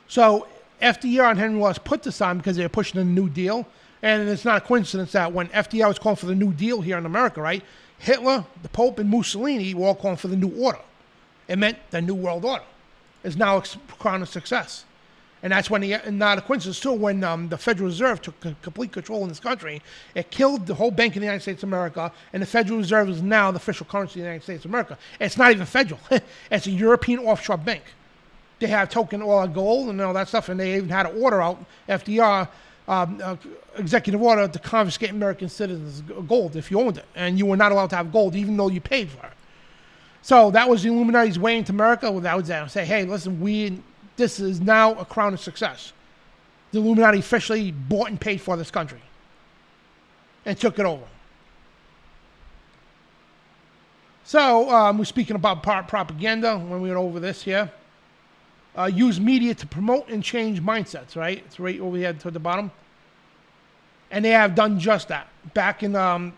So FDR and Henry Wallace put this on because they were pushing the New Deal. And it's not a coincidence that when FDR was calling for the New Deal here in America, right? Hitler, the Pope, and Mussolini were all calling for the New Order. It meant the New World Order. Is now a crown of success. And that's when, not a coincidence too, when the Federal Reserve took complete control in this country, it killed the whole bank in the United States of America, and the Federal Reserve is now the official currency of the United States of America. It's not even federal. It's a European offshore bank. They have token oil gold and all that stuff, and they even had an order out, FDR, executive order to confiscate American citizens' gold if you owned it. And you were not allowed to have gold even though you paid for it. So that was the Illuminati's way into America. That was that. Say, hey, listen, this is now a crown of success. The Illuminati officially bought and paid for this country and took it over. So we're speaking about propaganda when we went over this here. Use media to promote and change mindsets, right? It's right over here toward the bottom. And they have done just that. Back in the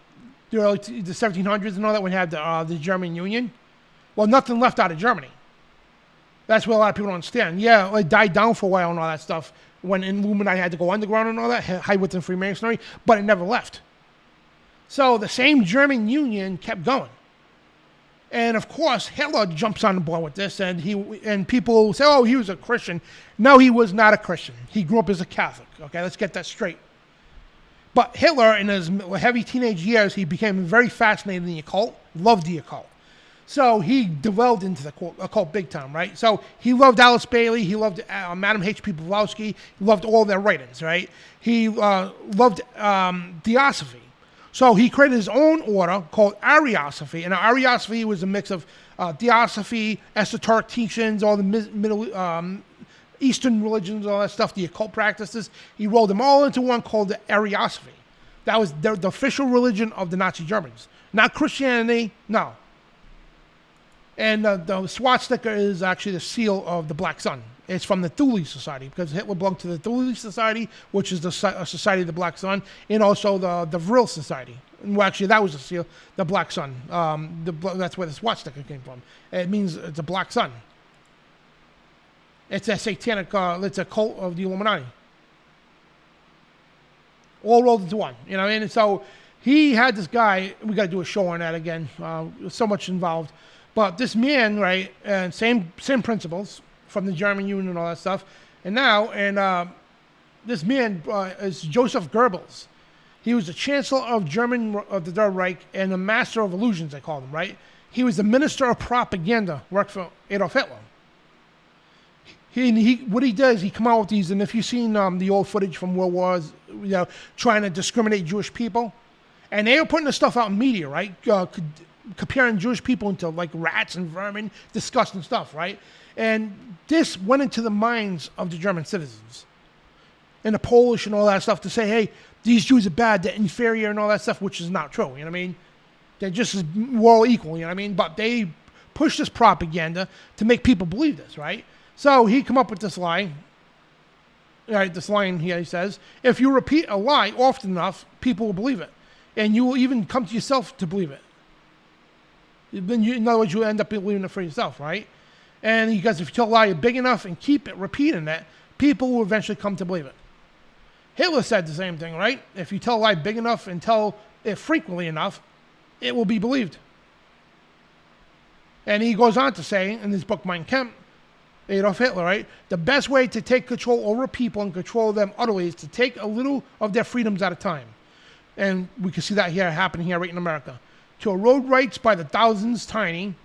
1700s and all that, when they had the German Union. Well, nothing left out of Germany. That's what a lot of people don't understand. Yeah, it died down for a while and all that stuff when Illuminati had to go underground and all that, hide within Freemasonry, but it never left. So the same German Union kept going. And of course, Hitler jumps on the board with this, and people say, oh, he was a Christian. No, he was not a Christian. He grew up as a Catholic. Okay, let's get that straight. But Hitler, in his heavy teenage years, he became very fascinated in the occult, loved the occult. So he delved into the occult big time, right? So he loved Alice Bailey. He loved Madame H.P. Blavatsky. He loved all their writings, right? He loved Theosophy. So he created his own order called Ariosophy. And Ariosophy was a mix of Theosophy, esoteric teachings, all the Middle Eastern religions, all that stuff, the occult practices. He rolled them all into one called the Ariosophy. That was the official religion of the Nazi Germans. Not Christianity, no. And the swastika is actually the seal of the Black Sun. It's from the Thule Society, because Hitler belonged to the Thule Society, which is the Society of the Black Sun, and also the Vril Society. Well, actually, that was the seal, the Black Sun. That's where the swastika came from. It means it's a black sun. It's a satanic, it's a cult of the Illuminati. All rolled into one, you know what I mean? And so he had this guy. We got to do a show on that again. There's so much involved. But this man, right, and same principles from the German Union and all that stuff. And this man is Joseph Goebbels. He was the Chancellor of the Third Reich and the Master of Illusions, they called him, right? He was the Minister of Propaganda, worked for Adolf Hitler. What he does, he come out with these, and if you've seen the old footage from World Wars, trying to discriminate Jewish people, and they were putting this stuff out in media, right? Comparing Jewish people into like rats and vermin, disgusting stuff, right? And this went into the minds of the German citizens and the Polish and all that stuff to say, hey, these Jews are bad, they're inferior and all that stuff, which is not true, you know what I mean? They're just as we're all equal, you know what I mean? But they push this propaganda to make people believe this, right? So he come up with this lie. Right, this line here, he says, if you repeat a lie often enough, people will believe it. And you will even come to yourself to believe it. Then in other words, you end up believing it for yourself, right? And he goes, if you tell a lie big enough and keep it repeating it, people will eventually come to believe it. Hitler said the same thing, right? If you tell a lie big enough and tell it frequently enough, it will be believed. And he goes on to say in his book, Mein Kampf, Adolf Hitler, right? The best way to take control over people and control them utterly is to take a little of their freedoms at a time. And we can see that here happening here right in America. To erode rights by the thousands, tiny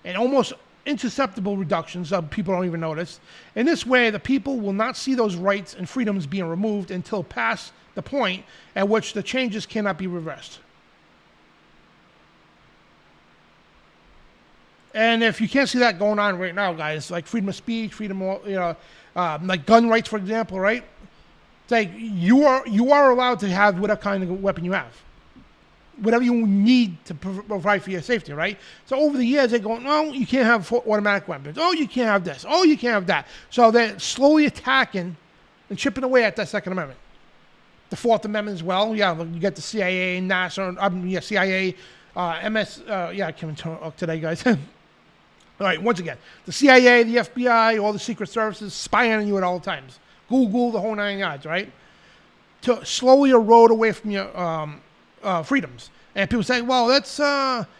and almost imperceptible reductions of people don't even notice. In this way, the people will not see those rights and freedoms being removed until past the point at which the changes cannot be reversed. And if you can't see that going on right now, guys, like freedom of speech, freedom of, like gun rights, for example, right? It's like you are allowed to have whatever kind of weapon you have. Whatever you need to provide for your safety, right? So over the years, they go, no, you can't have automatic weapons. Oh, you can't have this. Oh, you can't have that. So they're slowly attacking and chipping away at that Second Amendment. The Fourth Amendment as well. Yeah, you get the CIA, NASA, CIA, MS. I can't talk today, guys. All right, once again, the CIA, the FBI, all the secret services spying on you at all times. Google, the whole 9 yards, right? To slowly erode away from your freedoms. And people say, well, that's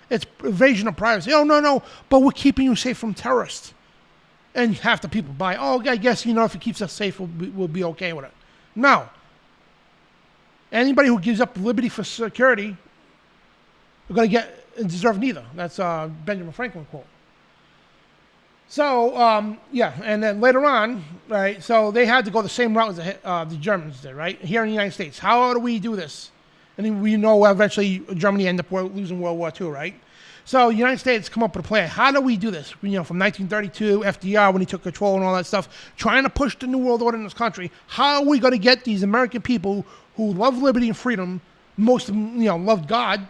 it's invasion of privacy. Oh, no, but we're keeping you safe from terrorists. And half the people buy, oh, I guess, if it keeps us safe, we'll be okay with it. No. Anybody who gives up liberty for security are going to deserve neither. That's Benjamin Franklin quote. So, and then later on, right, so they had to go the same route as the Germans did, right, here in the United States. How do we do this? And then we know eventually Germany ended up losing World War II, right? So the United States come up with a plan. How do we do this? From 1932, FDR, when he took control and all that stuff, trying to push the New World Order in this country. How are we going to get these American people who love liberty and freedom, most of them, loved God,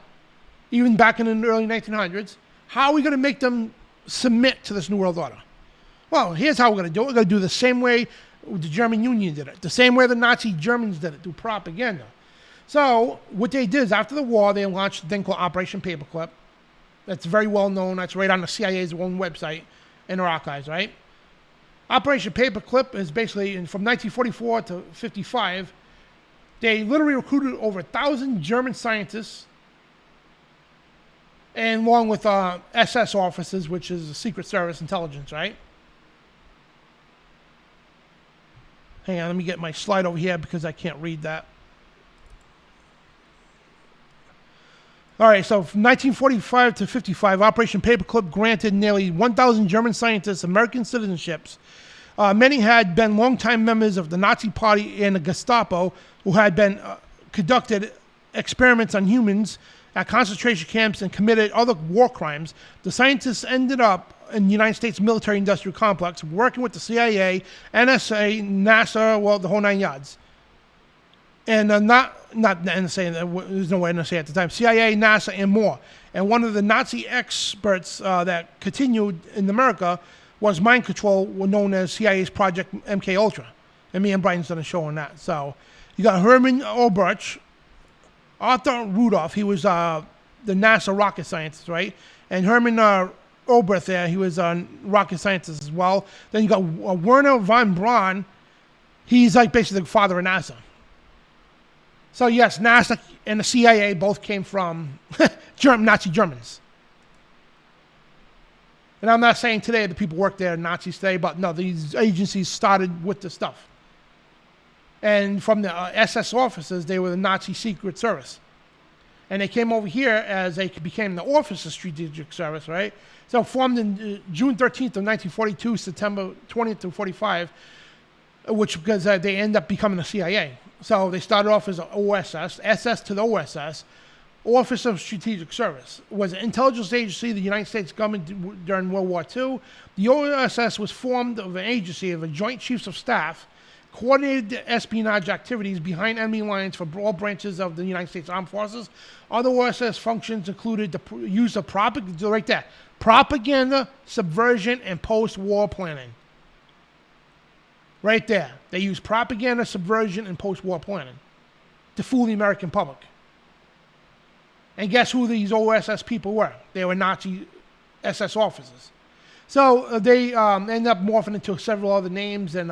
even back in the early 1900s, how are we going to make them submit to this New World Order? Well, here's how we're going to do it. We're going to do the same way the German Union did it, the same way the Nazi Germans did it, through propaganda. So what they did is after the war, they launched a thing called Operation Paperclip. That's very well known. That's right on the CIA's own website in their archives, right? Operation Paperclip is basically from 1944 to 55. They literally recruited over 1,000 German scientists, and along with SS officers, which is the Secret Service intelligence, right? Hang on, let me get my slide over here because I can't read that. All right, so from 1945 to 55, Operation Paperclip granted nearly 1,000 German scientists American citizenships. Many had been longtime members of the Nazi Party and the Gestapo, who had been conducted experiments on humans at concentration camps and committed other war crimes. The scientists ended up in the United States military-industrial complex, working with the CIA, NSA, NASA, well, the whole 9 yards. And not the NSA, there was no NSA at the time, CIA, NASA, and more. And one of the Nazi experts that continued in America was mind control, known as CIA's Project MK Ultra. And me and Brian's done a show on that. So you got Herman Oberth, Arthur Rudolph, he was the NASA rocket scientist, right? And Herman Oberth there, he was a rocket scientist as well. Then you got Werner von Braun, he's like basically the father of NASA. So yes, NASA and the CIA both came from Nazi Germans. And I'm not saying today the people work there are Nazis today, but no, these agencies started with the stuff. And from the SS officers, they were the Nazi Secret Service. And they came over here as they became the Office of Strategic Service, right? So formed in June 13th of 1942, September 20th to 45, which because they end up becoming the CIA. So they started off as OSS, SS to the OSS, Office of Strategic Service, was an intelligence agency of the United States government during World War II. The OSS was formed of an agency of a Joint Chiefs of Staff, coordinated the espionage activities behind enemy lines for all branches of the United States Armed Forces. Other OSS functions included the use of propaganda, right there, propaganda, subversion, and post-war planning. Right there. They use propaganda, subversion, and post-war planning to fool the American public. And guess who these OSS people were? They were Nazi SS officers. So they end up morphing into several other names and,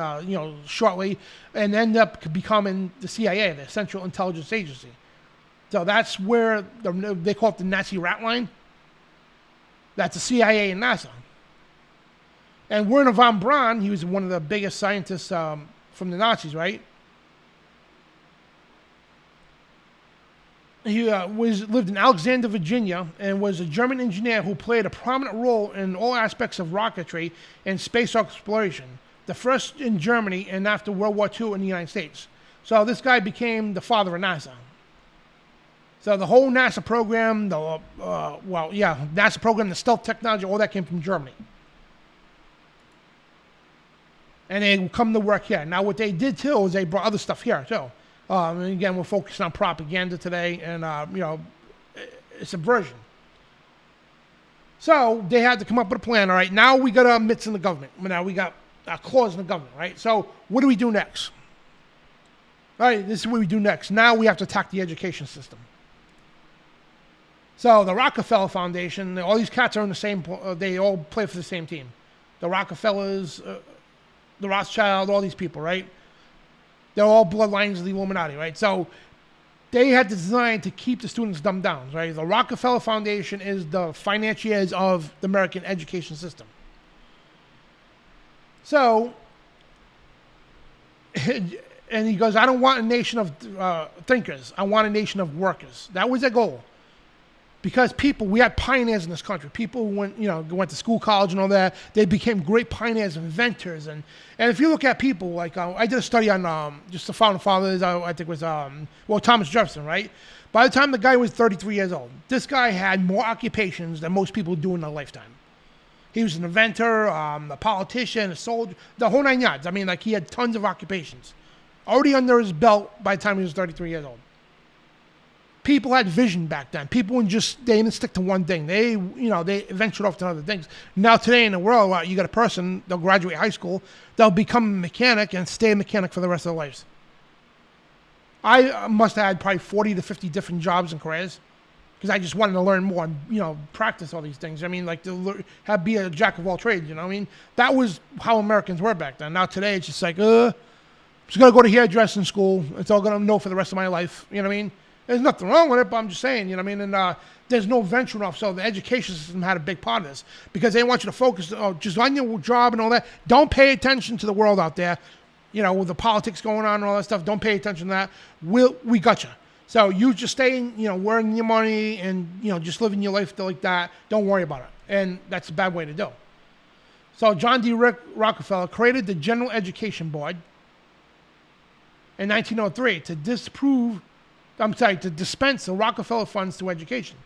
shortly, and end up becoming the CIA, the Central Intelligence Agency. So that's where they call it the Nazi rat line. That's the CIA and NASA. And Werner von Braun, he was one of the biggest scientists from the Nazis, right? He lived in Alexandria, Virginia, and was a German engineer who played a prominent role in all aspects of rocketry and space exploration, the first in Germany and after World War II in the United States. So this guy became the father of NASA. So the whole NASA program, NASA program, the stealth technology, all that came from Germany. And they come to work here. Now what they did too is they brought other stuff here too. And again, we're focused on propaganda today and, subversion. So they had to come up with a plan. All right, now we got our mitts in the government. Now we got our claws in the government, right? So what do we do next? All right, this is what we do next. Now we have to attack the education system. So the Rockefeller Foundation, all these cats are in the same, they all play for the same team. The Rockefellers, the Rothschild, all these people, right? They're all bloodlines of the Illuminati, right? So they had designed to keep the students dumbed down, right? The Rockefeller Foundation is the financiers of the American education system. So, and he goes, I don't want a nation of thinkers. I want a nation of workers. That was their goal. Because we had pioneers in this country. People who went to school, college, and all that. They became great pioneers, inventors, and if you look at people like I did a study on just the founding fathers. I think it was Thomas Jefferson, right? By the time the guy was 33 years old, this guy had more occupations than most people do in their lifetime. He was an inventor, a politician, a soldier, the whole nine yards. I mean, like he had tons of occupations already under his belt by the time he was 33 years old. People had vision back then. People they didn't stick to one thing. They ventured off to other things. Now today in the world, you got a person, they'll graduate high school, they'll become a mechanic and stay a mechanic for the rest of their lives. I must have had probably 40 to 50 different jobs and careers because I just wanted to learn more and, practice all these things. I mean, like be a jack of all trades, I mean, that was how Americans were back then. Now today it's just like, I'm just going to go to hairdressing school. It's all going to know for the rest of my life. You know what I mean? There's nothing wrong with it, but I'm just saying, and there's no venturing off. So the education system had a big part of this because they want you to focus just on your job and all that. Don't pay attention to the world out there, with the politics going on and all that stuff. Don't pay attention to that. We got you. So you just stay in, earning your money and, just living your life like that. Don't worry about it. And that's a bad way to do. So John D. Rockefeller created the General Education Board in 1903 to dispense the Rockefeller funds to education.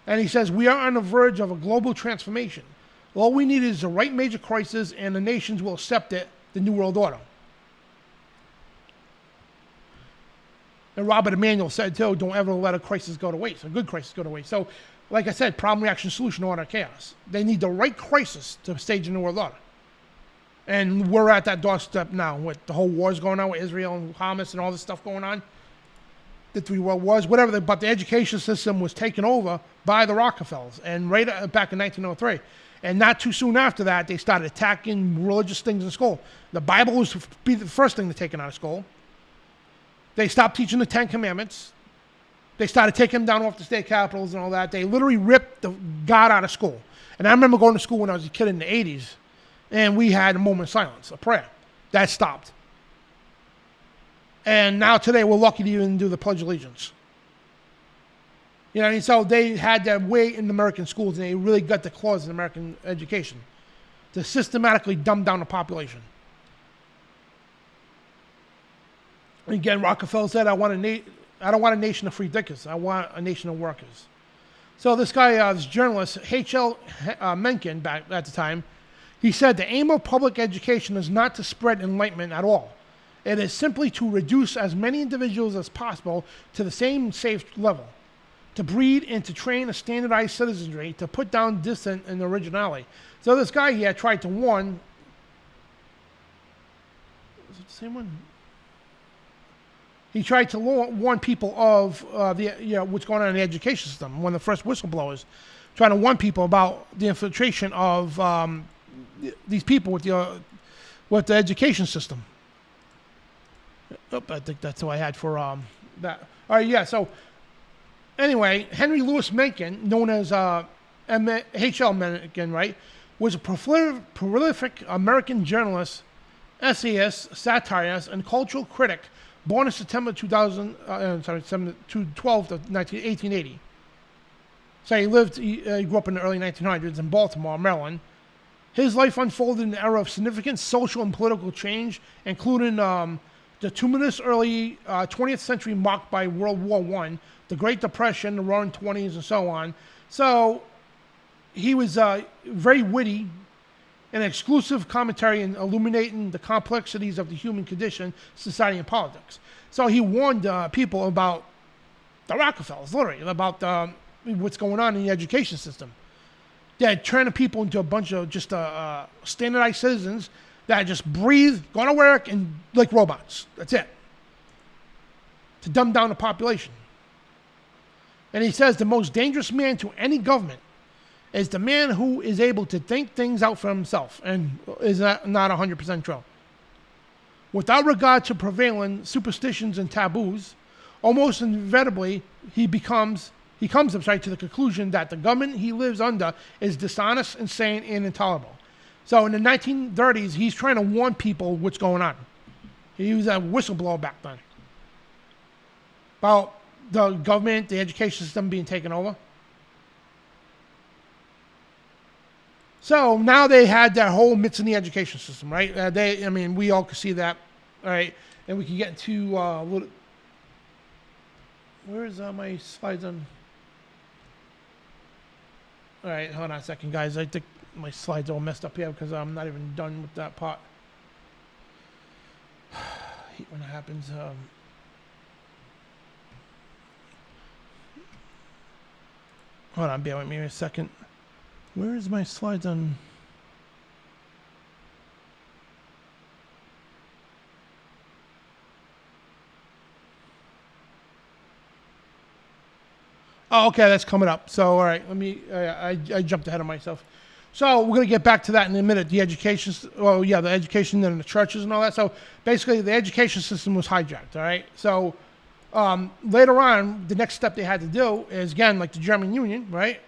And he says, we are on the verge of a global transformation. All we need is the right major crisis and the nations will accept it, the New World Order. And Robert Emanuel said, too, don't ever let a crisis go to waste, a good crisis go to waste. So, like I said, problem, reaction, solution, order, chaos. They need the right crisis to stage a New World Order. And we're at that doorstep now with the whole wars going on with Israel and Hamas and all this stuff going on. The 3 world wars, whatever, but the education system was taken over by the Rockefellers, and right back in 1903. And not too soon after that, they started attacking religious things in school. The Bible was the first thing to taken out of school. They stopped teaching the Ten Commandments. They started taking them down off the state capitals and all that. They literally ripped the God out of school. And I remember going to school when I was a kid in the 80s, and we had a moment of silence, a prayer. That stopped. And now today we're lucky to even do the Pledge of Allegiance. You know what I mean? So they had their way in American schools, and they really got the claws in American education to systematically dumb down the population. Again, Rockefeller said, I don't want a nation of free thinkers. I want a nation of workers. So this guy, this journalist, H.L. Mencken, back at the time, he said, the aim of public education is not to spread enlightenment at all. It is simply to reduce as many individuals as possible to the same safe level, to breed and to train a standardized citizenry, to put down dissent and originality. So this guy here tried to warn... Is it the same one? He tried to warn people of what's going on in the education system. One of the first whistleblowers, trying to warn people about the infiltration of these people with the education system. Oh, I think that's all I had for that. All right, yeah. So anyway, Henry Louis Mencken, known as H.L. Mencken, right, was a prolific American journalist, essayist, satirist, and cultural critic. Born in September 12 of 1880. So he grew up in the early 1900s in Baltimore, Maryland. His life unfolded in an era of significant social and political change, including the tumultuous early 20th century marked by World War I, the Great Depression, the Roaring '20s, and so on. So he was very witty, an exclusive commentary in illuminating the complexities of the human condition, society, and politics. So he warned people about the Rockefellers, literally, about what's going on in the education system. They're turning people into a bunch of just standardized citizens that just breathe, go to work, and like robots. That's it. To dumb down the population. And he says the most dangerous man to any government is the man who is able to think things out for himself, and is not 100% true. Without regard to prevailing superstitions and taboos, almost inevitably he comes to the conclusion that the government he lives under is dishonest, insane, and intolerable. So in the 1930s, he's trying to warn people what's going on. He was a whistleblower back then about the government, the education system being taken over. So now they had that whole myths in the education system, right? We all could see that, all right? And we can get into where's my slides on? All right, hold on a second, guys. I think my slides are all messed up here because I'm not even done with that part. I hate when it happens. Hold on, bear with me a second. Where is my slides on? Oh, okay, that's coming up. So, all right, let me. I jumped ahead of myself. So we're going to get back to that in a minute. The education, the education and the churches and all that. So basically, the education system was hijacked. All right. So later on, the next step they had to do is, again, like the German Union, right?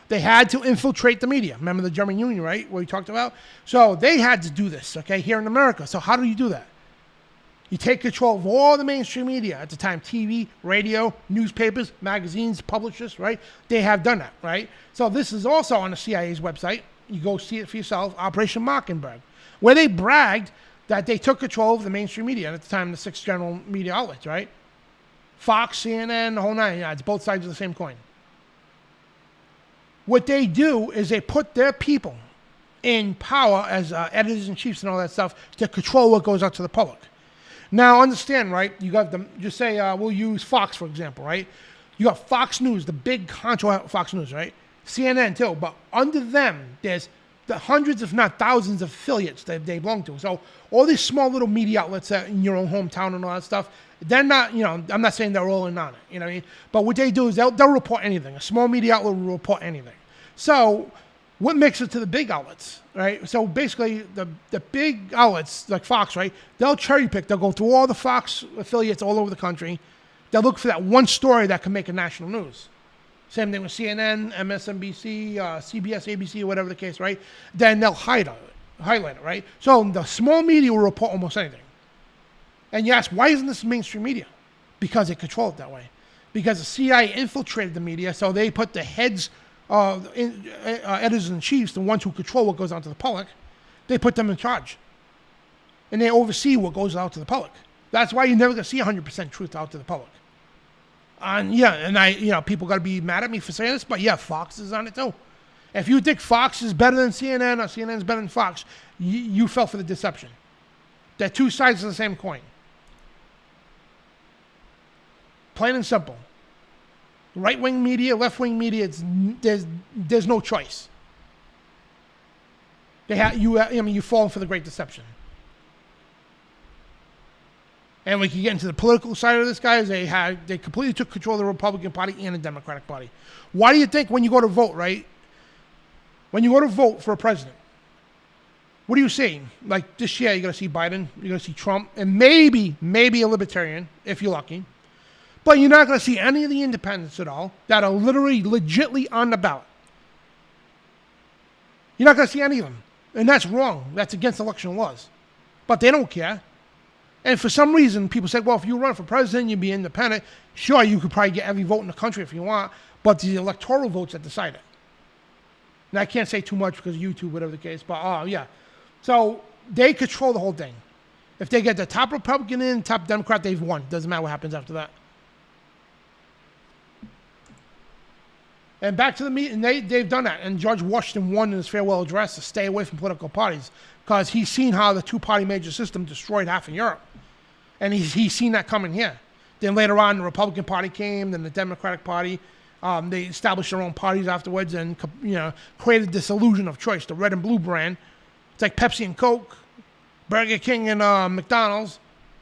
They had to infiltrate the media. Remember the German Union, right? What we talked about? So they had to do this, okay, here in America. So how do you do that? You take control of all the mainstream media at the time, TV, radio, newspapers, magazines, publishers, right? They have done that, right? So this is also on the CIA's website. You go see it for yourself, Operation Mockingbird, where they bragged that they took control of the mainstream media, at the time the 6 general media outlets, right? Fox, CNN, the whole nine. Yeah, it's both sides of the same coin. What they do is they put their people in power as editors-in-chiefs and all that stuff to control what goes out to the public. Now, understand, right? You got them, just say, we'll use Fox, for example, right? You got Fox News, the big honcho Fox News, right? CNN, too. But under them, there's the hundreds, if not thousands, of affiliates that they belong to. So all these small little media outlets in your own hometown and all that stuff, they're not, I'm not saying they're all in on it, you know what I mean? But what they do is they'll report anything. A small media outlet will report anything. So what makes it to the big outlets, right? So basically, the big outlets, like Fox, right, they'll cherry pick. They'll go through all the Fox affiliates all over the country. They'll look for that one story that can make a national news. Same thing with CNN, MSNBC, CBS, ABC, whatever the case, right? Then they'll highlight it, right? So the small media will report almost anything. And you ask, why isn't this mainstream media? Because they control it that way. Because the CIA infiltrated the media, so they put the heads, editors-in-chiefs, the ones who control what goes out to the public, they put them in charge. And they oversee what goes out to the public. That's why you're never going to see 100% truth out to the public. And people got to be mad at me for saying this, but yeah, Fox is on it too. If you think Fox is better than CNN or CNN is better than Fox, you fell for the deception. They're two sides of the same coin. Plain and simple. Right-wing media, left-wing media, there's no choice. You've fallen for the great deception. And we can get into the political side of this, guys. They completely took control of the Republican Party and the Democratic Party. Why do you think when you go to vote, right? When you go to vote for a president, what are you seeing? Like this year, you're going to see Biden, you're going to see Trump, and maybe a Libertarian, if you're lucky. But you're not going to see any of the independents at all that are literally, legitly on the ballot. You're not going to see any of them. And that's wrong. That's against election laws. But they don't care. And for some reason, people say, well, if you run for president, you'd be independent. Sure, you could probably get every vote in the country if you want, but the electoral votes that decide it. And I can't say too much because of YouTube, whatever the case, but yeah. So they control the whole thing. If they get the top Republican in, top Democrat, they've won. Doesn't matter what happens after that. And back to the meeting, they've done that. And George Washington won in his farewell address to stay away from political parties because he's seen how the two-party major system destroyed half of Europe. And he's seen that coming here. Then later on, the Republican Party came, then the Democratic Party. They established their own parties afterwards and created this illusion of choice, the red and blue brand. It's like Pepsi and Coke, Burger King and McDonald's.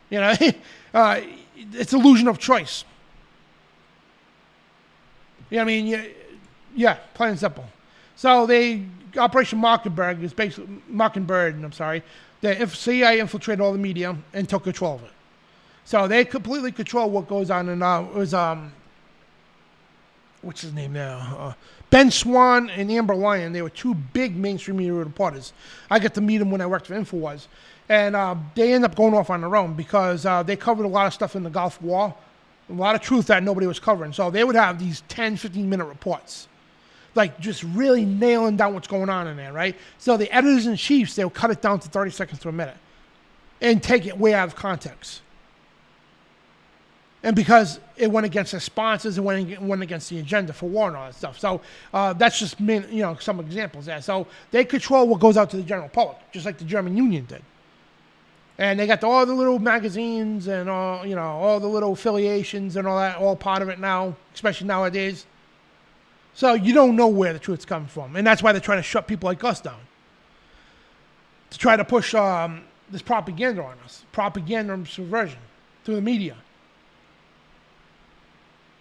It's illusion of choice. Yeah, plain and simple. So Operation Mockingbird is basically the CIA infiltrated all the media and took control of it. So they completely control what goes on. And it was what's his name now? Ben Swan and Amber Lyon. They were two big mainstream media reporters. I got to meet them when I worked for InfoWars, and they ended up going off on their own because they covered a lot of stuff in the Gulf War, a lot of truth that nobody was covering. So they would have these 10, 15-minute reports, like just really nailing down what's going on in there, right? So the editors-in-chiefs, they would cut it down to 30 seconds to a minute and take it way out of context. And because it went against their sponsors, it went against the agenda for war and all that stuff. So that's just some examples there. So they control what goes out to the general public, just like the German Union did. And they got all the little magazines and all the little affiliations and all that, all part of it now, especially nowadays. So you don't know where the truth's coming from. And that's why they're trying to shut people like us down. To try to push this propaganda on us. Propaganda and subversion through the media.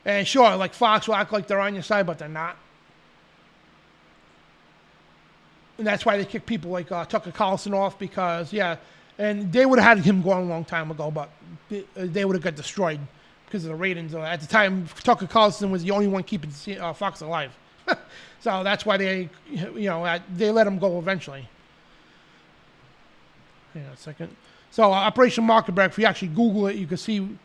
And sure, like Fox will act like they're on your side, but they're not. And that's why they kick people like Tucker Carlson off because, and they would have had him gone a long time ago, but they would have got destroyed because of the ratings. At the time, Tucker Carlson was the only one keeping Fox alive. So that's why they let him go eventually. Hang on a second. So Operation Mockingbird, if you actually Google it, you can see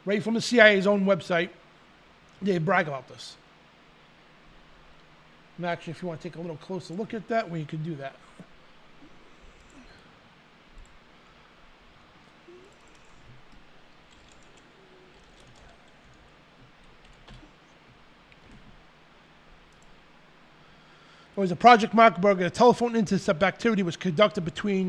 right from the CIA's own website, they brag about this. And actually, if you want to take a little closer look at that, well, you can do that. There was a Project Mockingbird. A telephone intercept activity was conducted between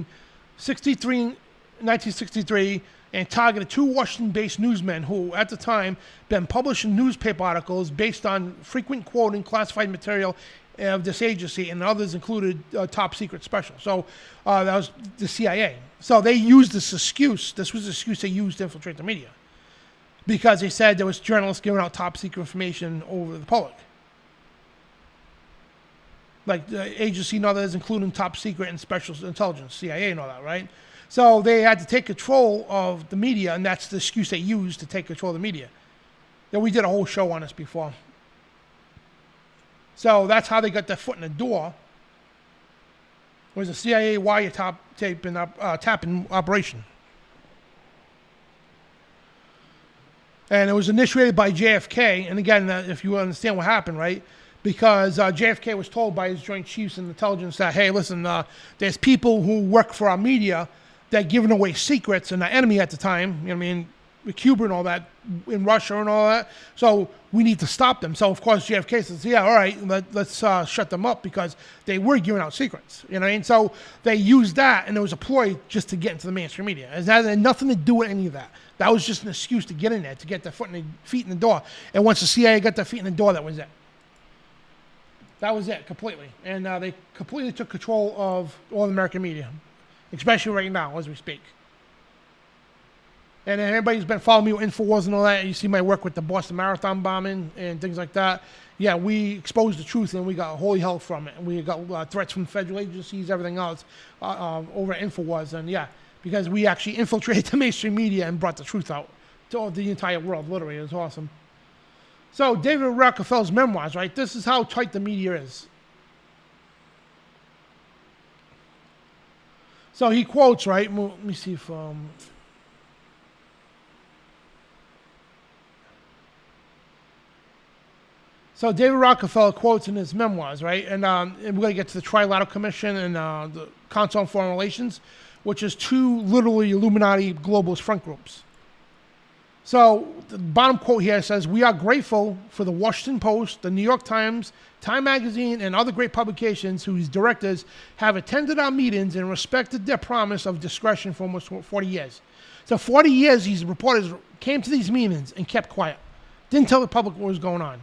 1963 and targeted two Washington-based newsmen who, at the time, been publishing newspaper articles based on frequent quoting classified material of this agency, and others included top secret special. So that was the CIA. So they used this excuse. This was the excuse they used to infiltrate the media because they said there was journalists giving out top secret information over the public. like the agency and others, including top secret and special intelligence, CIA and all that, right? So they had to take control of the media, and that's the excuse they used to take control of the media. Then we did a whole show on this before. So that's how they got their foot in the door. It was a CIA tapping operation. And it was initiated by JFK. And again, if you understand what happened, right? Because JFK was told by his Joint Chiefs and intelligence that, hey, listen, there's people who work for our media that are giving away secrets, and our enemy at the time, you know what I mean, with Cuba and all that, in Russia and all that. So we need to stop them. So, of course, JFK says, yeah, all right, let's shut them up because they were giving out secrets. You know what I mean? So they used that, and it was a ploy just to get into the mainstream media. It had nothing to do with any of that. That was just an excuse to get in there, to get their feet in the door. And once the CIA got their feet in the door, that was it. That was it, completely. And they completely took control of all the American media, especially right now as we speak. And everybody who's been following me with InfoWars and all that, you see my work with the Boston Marathon bombing and things like that. Yeah, we exposed the truth and we got holy hell from it. And we got threats from federal agencies, everything else over at InfoWars. And yeah, because we actually infiltrated the mainstream media and brought the truth out to the entire world, literally. It was awesome. So David Rockefeller's memoirs, right? This is how tight the media is. So he quotes, right? Let me see if... So David Rockefeller quotes in his memoirs, right? And we're going to get to the Trilateral Commission and the Council on Foreign Relations, which is two literally Illuminati globalist front groups. So the bottom quote here says, "We are grateful for the Washington Post, the New York Times, Time Magazine, and other great publications whose directors have attended our meetings and respected their promise of discretion for almost 40 years. So 40 years these reporters came to these meetings and kept quiet. Didn't tell the public what was going on.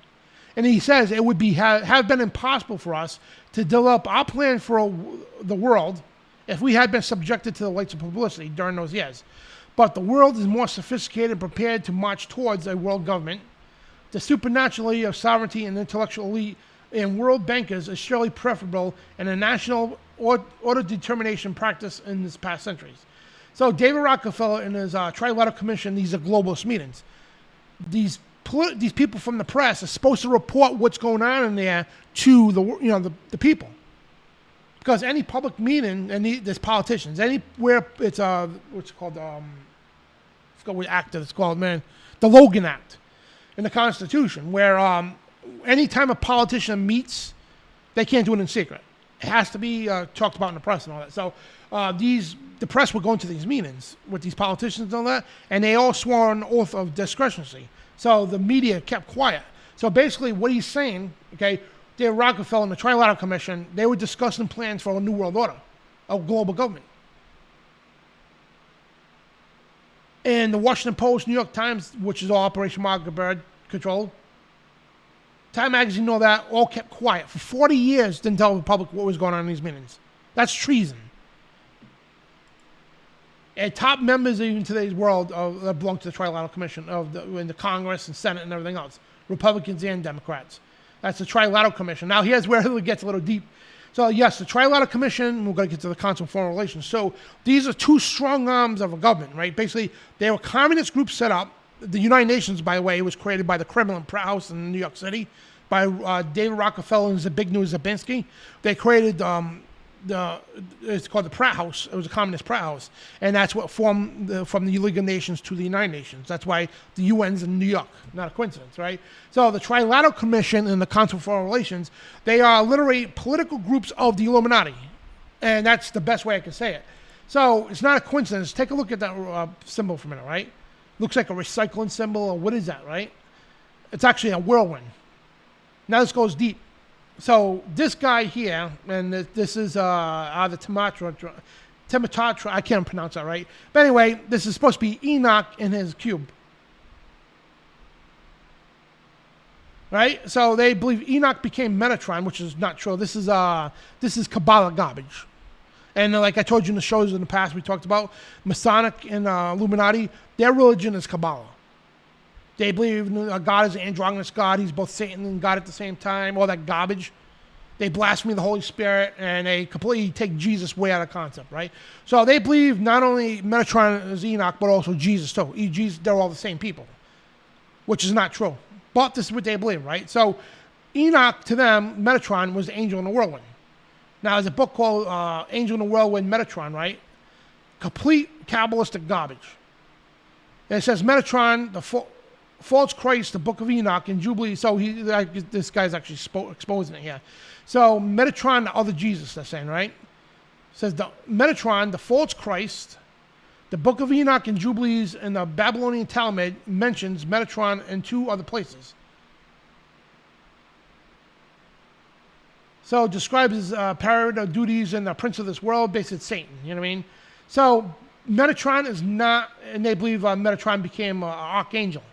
And he says it would have been impossible for us to develop our plan for the world if we had been subjected to the lights of publicity during those years. But the world is more sophisticated and prepared to march towards a world government. The supernaturality of sovereignty and intellectual elite and world bankers is surely preferable in a national order determination practice in this past centuries." So David Rockefeller and his Trilateral Commission, these are globalist meetings. These people from the press are supposed to report what's going on in there to the people. Because any public meeting, and there's politicians, anywhere it's what's it called, I forgot what act it's called, man, the Logan Act in the Constitution, where anytime a politician meets, they can't do it in secret. It has to be talked about in the press and all that. So the press were going to these meetings with these politicians and all that, and they all swore an oath of discretionary. So the media kept quiet. So basically what he's saying, okay, David Rockefeller and the Trilateral Commission, they were discussing plans for a new world order, a global government. And the Washington Post, New York Times, which is all Operation Mockingbird controlled, Time Magazine and all that, all kept quiet. For 40 years, didn't tell the public what was going on in these meetings. That's treason. And top members in today's world that belong to the Trilateral Commission in the Congress and Senate and everything else, Republicans and Democrats. That's the Trilateral Commission. Now, here's where it gets a little deep. So, yes, the Trilateral Commission, we're going to get to the Council on Foreign Relations. So, these are two strong arms of a government, right? Basically, they were communist groups set up. The United Nations, by the way, was created by the Kremlin Pratt House in New York City by David Rockefeller and Zbigniew Zabinski. They created it's called the Pratt House. It was a communist Pratt House. And that's what formed from the League of Nations to the United Nations. That's why the UN's in New York. Not a coincidence, right? So the Trilateral Commission and the Council on Foreign Relations, they are literally political groups of the Illuminati. And that's the best way I can say it. So it's not a coincidence. Take a look at that symbol for a minute, right? Looks like a recycling symbol, or what is that, right? It's actually a whirlwind. Now this goes deep. So this guy here, and this is the Tematra, I can't pronounce that right. But anyway, this is supposed to be Enoch in his cube. Right? So they believe Enoch became Metatron, which is not true. This is Kabbalah garbage. And like I told you in the shows in the past we talked about, Masonic and Illuminati, their religion is Kabbalah. They believe God is an androgynous God. He's both Satan and God at the same time. All that garbage. They blaspheme the Holy Spirit, and they completely take Jesus way out of concept, right? So they believe not only Metatron is Enoch, but also Jesus too. Jesus, they're all the same people, which is not true. But this is what they believe, right? So Enoch, to them, Metatron was the angel in the whirlwind. Now, there's a book called Angel in the Whirlwind, Metatron, right? Complete Kabbalistic garbage. And it says Metatron, the false Christ, the book of Enoch, and Jubilee. So this guy's actually exposing it here. So Metatron, the other Jesus, they're saying, right? It says the Metatron, the false Christ, the book of Enoch and Jubilees, and the Babylonian Talmud mentions Metatron in 2 other places. So describes his parrot of duties and the prince of this world, basically it's Satan, you know what I mean? So Metatron is not, and they believe Metatron became an archangel.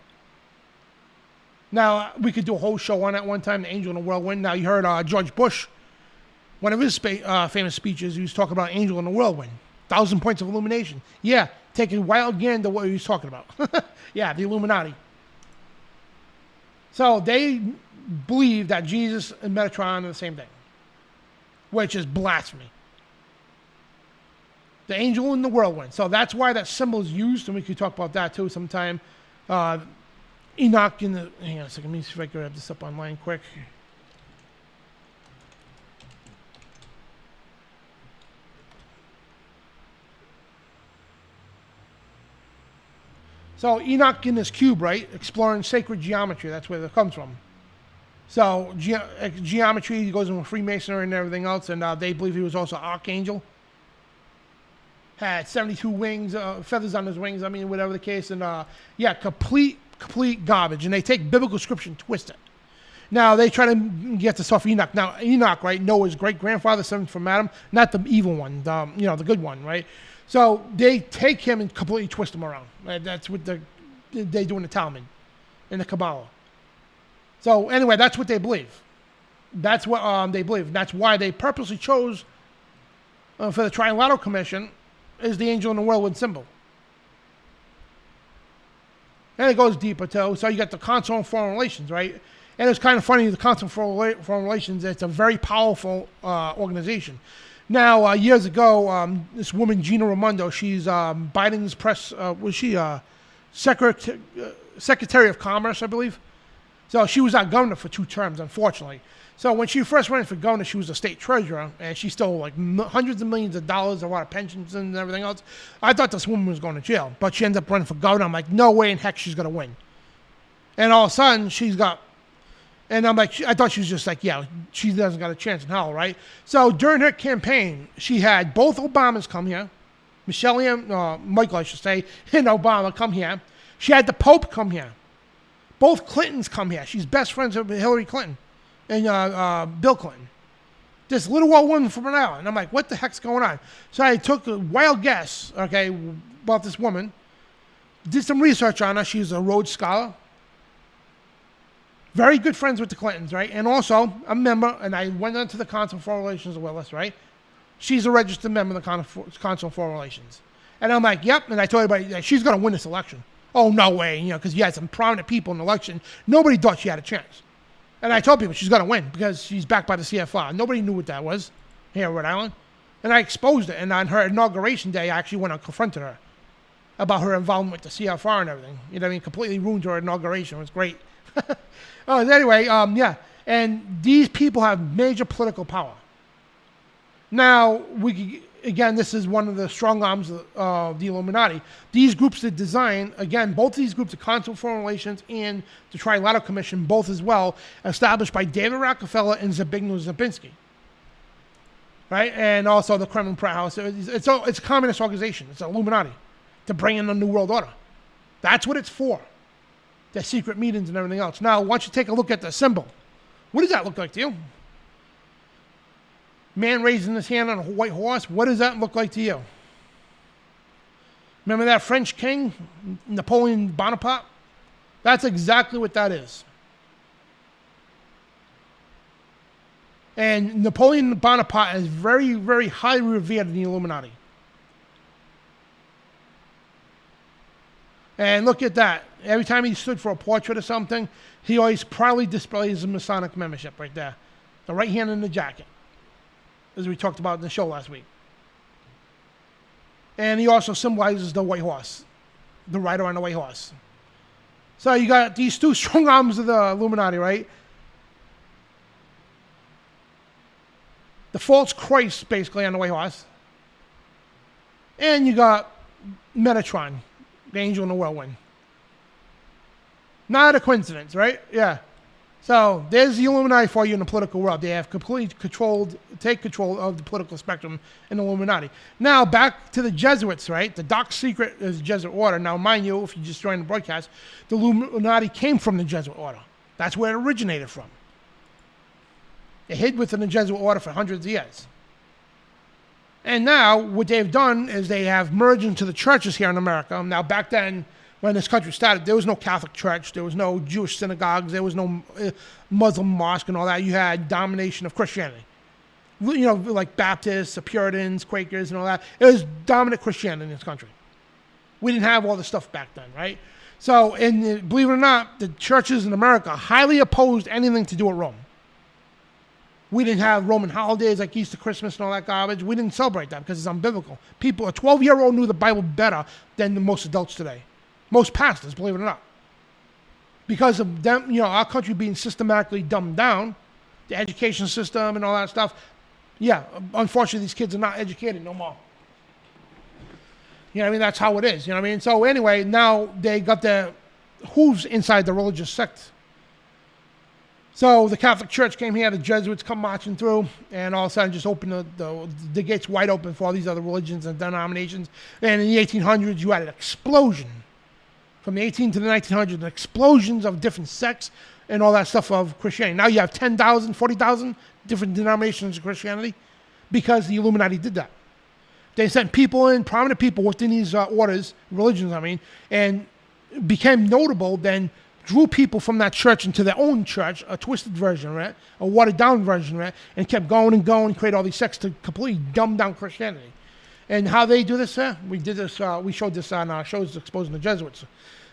Now, we could do a whole show on that one time, the angel in the whirlwind. Now, you heard George Bush, one of his famous speeches, he was talking about angel in the whirlwind, 1,000 points of illumination. Yeah, take a wild gander what he was talking about. Yeah, the Illuminati. So they believe that Jesus and Metatron are the same thing, which is blasphemy. The angel in the whirlwind. So that's why that symbol is used, and we could talk about that too sometime. Enoch in the... Hang on a second, let me see if I can grab this up online quick. So Enoch in this cube, right? Exploring sacred geometry. That's where it comes from. So geometry goes in Freemasonry and everything else, and they believe he was also an archangel. Had 72 wings, feathers on his wings, I mean, whatever the case. And yeah, complete garbage. And they take biblical scripture and twist it. Now, they try to get this off Enoch. Now, Enoch, right, Noah's great-grandfather, son from Adam, not the evil one, the good one, right? So they take him and completely twist him around. Right? That's what they do in the Talmud, in the Kabbalah. So anyway, that's what they believe. That's what they believe. That's why they purposely chose for the Trilateral Commission is the angel in the whirlwind symbol. And it goes deeper too. So you got the Council on Foreign Relations, right? And it's kind of funny, the Council on Foreign Relations, it's a very powerful organization. Now, years ago, this woman, Gina Raimondo, she's Biden's press, was she Secretary of Commerce, I believe? So she was our governor for 2 terms, unfortunately. So when she first ran for governor, she was a state treasurer, and she stole like hundreds of millions of dollars, a lot of pensions and everything else. I thought this woman was going to jail, but she ended up running for governor. I'm like, no way in heck she's going to win. And all of a sudden, she's got, and I'm like, I thought she was just like, yeah, she doesn't got a chance in hell, right? So during her campaign, she had both Obamas come here, Michael, I should say, and Obama come here. She had the Pope come here. Both Clintons come here. She's best friends with Hillary Clinton and Bill Clinton. This little old woman from an island. I'm like, what the heck's going on? So I took a wild guess, okay, about this woman. Did some research on her. She's a Rhodes Scholar. Very good friends with the Clintons, right? And also a member, and I went into the Council on Foreign Relations with us, right? She's a registered member of the Council on Foreign Relations. And I'm like, yep. And I told everybody that she's going to win this election. Oh, no way, because you had some prominent people in the election. Nobody thought she had a chance. And I told people she's going to win because she's backed by the CFR. Nobody knew what that was here in Rhode Island. And I exposed it. And on her inauguration day, I actually went and confronted her about her involvement with the CFR and everything. You know what I mean? Completely ruined her inauguration. It was great. Anyway, yeah. And these people have major political power. Now, again, this is one of the strong arms of the Illuminati. These groups that design, again, both of these groups, the Council on Foreign Relations and the Trilateral Commission, both as well, established by David Rockefeller and Zbigniew Brzezinski. Right? And also the Kremlin Pratt House. It's a communist organization. It's an Illuminati to bring in a new world order. That's what it's for. Their secret meetings and everything else. Now, once you take a look at the symbol, what does that look like to you? Man raising his hand on a white horse. What does that look like to you? Remember that French king, Napoleon Bonaparte? That's exactly what that is. And Napoleon Bonaparte is very, very highly revered in the Illuminati. And look at that. Every time he stood for a portrait or something, he always proudly displays his Masonic membership right there. the right hand in the jacket, as we talked about in the show last week. And he also symbolizes the white horse, the rider on the white horse. So you got these two strong arms of the Illuminati, right? The false Christ, basically, on the white horse. And you got Metatron, the angel in the whirlwind. Not a coincidence, right? Yeah. So there's the Illuminati for you in the political world. They have completely take control of the political spectrum in the Illuminati. Now back to the Jesuits, right? The dark secret is the Jesuit order. Now, mind you, if you just joined the broadcast, the Illuminati came from the Jesuit order. That's where it originated from. It hid within the Jesuit order for hundreds of years. And now what they've done is they have merged into the churches here in America. Now back then, when this country started, there was no Catholic church, there was no Jewish synagogues, there was no Muslim mosque and all that. You had domination of Christianity. You know, like Baptists, Puritans, Quakers and all that. It was dominant Christianity in this country. We didn't have all this stuff back then, right? So, and believe it or not, the churches in America highly opposed anything to do with Rome. We didn't have Roman holidays like Easter, Christmas, and all that garbage. We didn't celebrate that because it's unbiblical. People, a 12-year-old knew the Bible better than most adults today. Most pastors, believe it or not. Because of them, you know, our country being systematically dumbed down, the education system and all that stuff, yeah, unfortunately these kids are not educated no more. You know what I mean? That's how it is, you know what I mean? So anyway, now they got their hooves inside the religious sect. So the Catholic Church came here, the Jesuits come marching through, and all of a sudden just opened the gates wide open for all these other religions and denominations. And in the 1800s, you had an explosion. From the 18 to the 1900s, explosions of different sects and all that stuff of Christianity. Now you have 10,000, 40,000 different denominations of Christianity because the Illuminati did that. They sent people in, prominent people within these orders, religions, I mean, and became notable, then drew people from that church into their own church, a twisted version, right? A watered down version, right? And kept going and going, create all these sects to completely dumb down Christianity. And how they do this, we did this, we showed this on our shows exposing the Jesuits,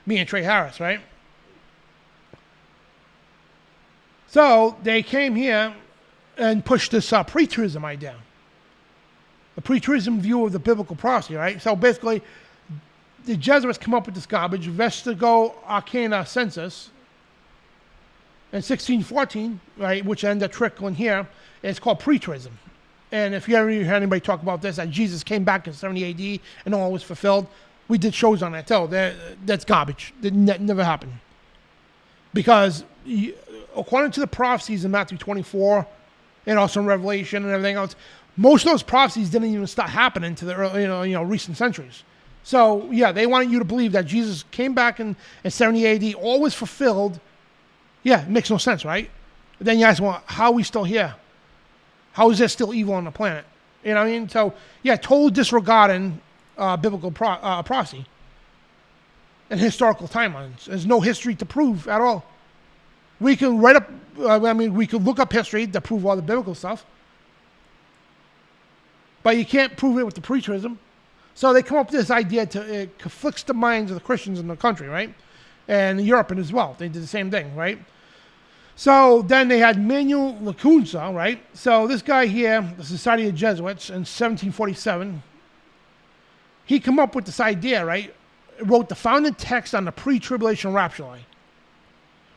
me and Trey Harris, right? So they came here and pushed this preterism idea, a preterism view of the biblical prophecy, right? So basically, the Jesuits come up with this garbage, Vestigo Arcana Census, in 1614, right, which ended up trickling here, and it's called preterism. And if you ever heard anybody talk about this, that Jesus came back in 70 AD and all was fulfilled, we did shows on that too. That's garbage. That never happened. Because according to the prophecies in Matthew 24 and also in Revelation and everything else, most of those prophecies didn't even start happening to the early, recent centuries. So yeah, they wanted you to believe that Jesus came back in 70 AD, all was fulfilled. Yeah, it makes no sense, right? But then you ask, well, how are we still here? How is there still evil on the planet? You know what I mean? So yeah, total disregarding biblical prophecy and historical timelines. There's no history to prove at all. We can write up, we could look up history to prove all the biblical stuff, but you can't prove it with the preterism. So they come up with this idea to it conflicts the minds of the Christians in the country, right? And Europe as well. They did the same thing, right? So then they had Manuel Lacunza, right? So this guy here, the Society of Jesuits, in 1747, he came up with this idea, right? Wrote the founding text on the pre-tribulation rapture line.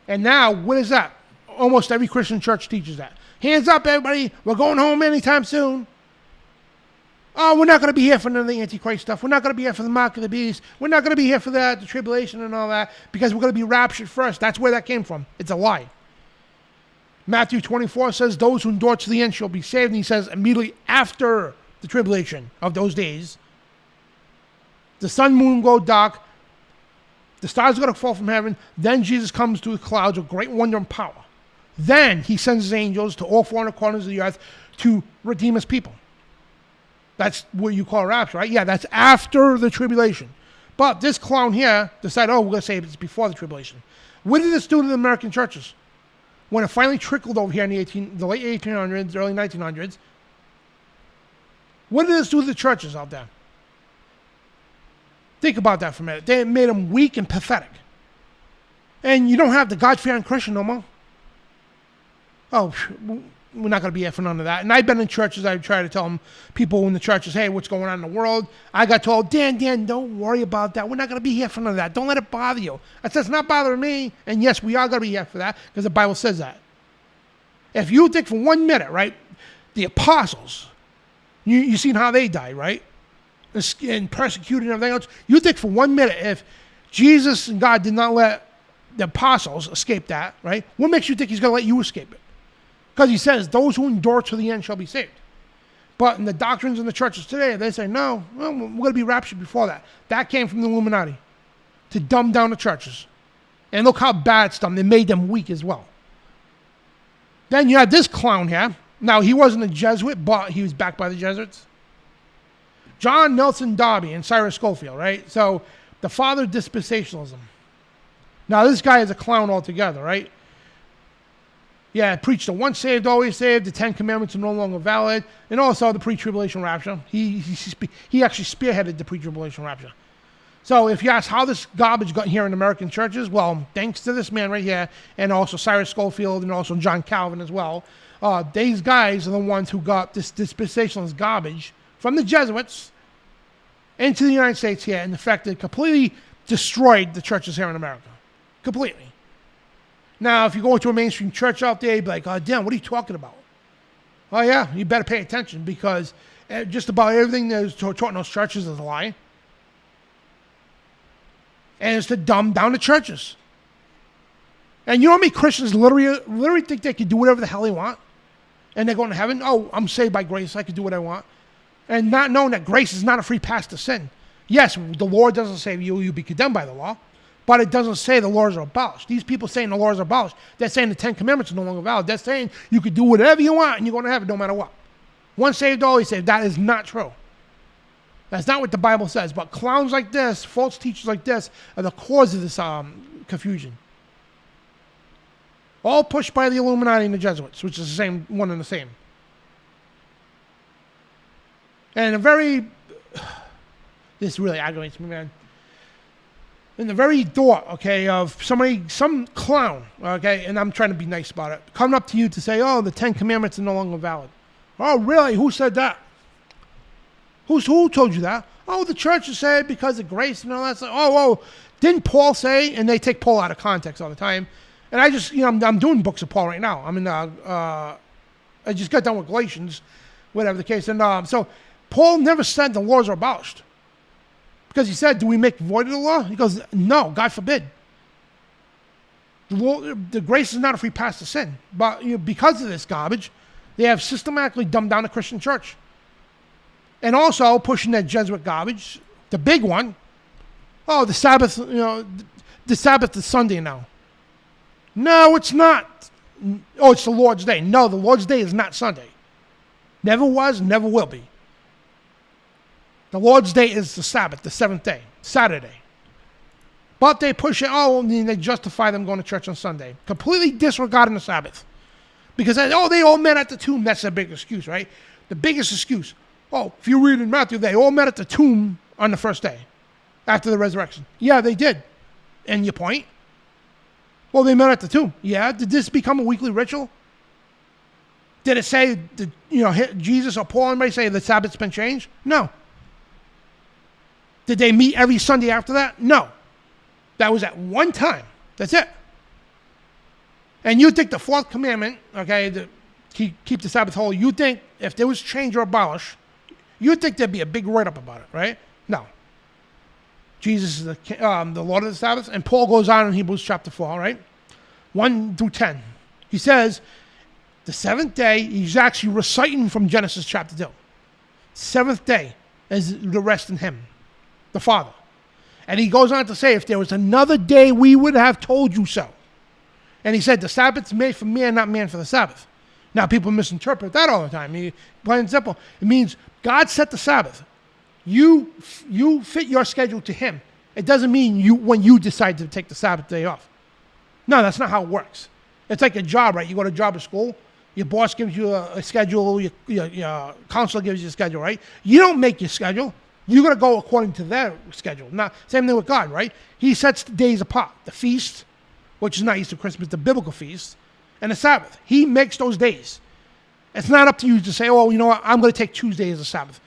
And now, what is that? Almost every Christian church teaches that. Hands up, everybody. We're going home anytime soon. Oh, we're not going to be here for none of the Antichrist stuff. We're not going to be here for the mark of the beast. We're not going to be here for the tribulation and all that because we're going to be raptured first. That's where that came from. It's a lie. Matthew 24 says, those who endure to the end shall be saved. And he says, immediately after the tribulation of those days, the sun, moon go dark, the stars are going to fall from heaven. Then Jesus comes to the clouds with great wonder and power. Then he sends his angels to all four corners of the earth to redeem his people. That's what you call a rapture, right? Yeah, that's after the tribulation. But this clown here decided, we're going to say it's before the tribulation. What did this do to the American churches? When it finally trickled over here in the late 1800s, early 1900s, what did this do to the churches out there? Think about that for a minute. They made them weak and pathetic. And you don't have the God-fearing Christian no more. Oh, we're not going to be here for none of that. And I've been in churches, I try to tell them, people in the churches, hey, what's going on in the world? I got told, Dan, don't worry about that. We're not going to be here for none of that. Don't let it bother you. I said, it's not bothering me. And yes, we are going to be here for that because the Bible says that. If you think for 1 minute, right, the apostles, you seen how they died, right? And persecuted and everything else. You think for 1 minute, if Jesus and God did not let the apostles escape that, right? What makes you think he's going to let you escape it? Because he says, those who endure to the end shall be saved. But in the doctrines in the churches today, they say, no, well, we're going to be raptured before that. That came from the Illuminati to dumb down the churches. And look how bad it's done. They made them weak as well. Then you had this clown here. Now, he wasn't a Jesuit, but he was backed by the Jesuits. John Nelson Darby and Cyrus Scofield, right? So, the father of dispensationalism. Now, this guy is a clown altogether, right? Yeah, preached the once saved, always saved, the 10 Commandments are no longer valid, and also the pre-tribulation rapture. He actually spearheaded the pre-tribulation rapture. So if you ask how this garbage got here in American churches, well, thanks to this man right here, and also Cyrus Scofield, and also John Calvin as well. These guys are the ones who got this dispensationalist garbage from the Jesuits into the United States here, and in fact, it completely destroyed the churches here in America. Completely. Now, if you go into a mainstream church out there, you'd be like, oh, damn, what are you talking about? Oh, yeah, you better pay attention because just about everything that's taught in those churches is a lie. And it's to dumb down the churches. And you know how many Christians literally think they can do whatever the hell they want? And they're going to heaven? Oh, I'm saved by grace. I can do what I want. And not knowing that grace is not a free pass to sin. Yes, the Lord doesn't save you. You'll be condemned by the law. But it doesn't say the laws are abolished. These people saying the laws are abolished, they're saying the 10 Commandments are no longer valid. They're saying you can do whatever you want and you're going to heaven no matter what. Once saved, always saved. That is not true. That's not what the Bible says. But clowns like this, false teachers like this, are the cause of this confusion. All pushed by the Illuminati and the Jesuits, which is the same one and the same. And this really aggravates me, man. In the very thought, okay, of some clown, okay, and I'm trying to be nice about it, coming up to you to say, oh, the 10 Commandments are no longer valid. Oh, really? Who said that? Who told you that? Oh, the church said because of grace and all that stuff. Oh, didn't Paul say? And they take Paul out of context all the time. And I just, I'm doing books of Paul right now. I just got done with Galatians, whatever the case. And so Paul never said the laws are abolished. Because he said, do we make void of the law? He goes, no, God forbid. The grace is not a free pass to sin. But because of this garbage, they have systematically dumbed down the Christian church. And also pushing that Jesuit garbage, the big one. Oh, the Sabbath, the Sabbath is Sunday now. No, it's not. Oh, it's the Lord's Day. No, the Lord's Day is not Sunday. Never was, never will be. The Lord's Day is the Sabbath, the seventh day, Saturday. But they push it, and they justify them going to church on Sunday. Completely disregarding the Sabbath. Because, they all met at the tomb. That's a big excuse, right? The biggest excuse. Oh, if you read in Matthew, they all met at the tomb on the first day after the resurrection. Yeah, they did. And your point? Well, they met at the tomb. Yeah, did this become a weekly ritual? Did it say, Jesus or Paul, anybody say the Sabbath's been changed? No. Did they meet every Sunday after that? No. That was at one time. That's it. And you think the fourth commandment, okay, to keep the Sabbath holy, you think if there was change or abolish, you think there'd be a big write-up about it, right? No. Jesus is the Lord of the Sabbath. And Paul goes on in Hebrews chapter 4, right? 1 through 10. He says, the seventh day, he's actually reciting from Genesis chapter 2. Seventh day is the rest in him. The Father. And he goes on to say, if there was another day, we would have told you so. And he said, the Sabbath's made for man, not man for the Sabbath. Now, people misinterpret that all the time. Plain and simple. It means God set the Sabbath. You fit your schedule to him. It doesn't mean when you decide to take the Sabbath day off. No, that's not how it works. It's like a job, right? You go to a job at school. Your boss gives you a schedule. Your counselor gives you a schedule, right? You don't make your schedule. You're going to go according to their schedule. Now, same thing with God, right? He sets the days apart. The feast, which is not Easter, Christmas, the biblical feast, and the Sabbath. He makes those days. It's not up to you to say, oh, you know what, I'm going to take Tuesday as a Sabbath.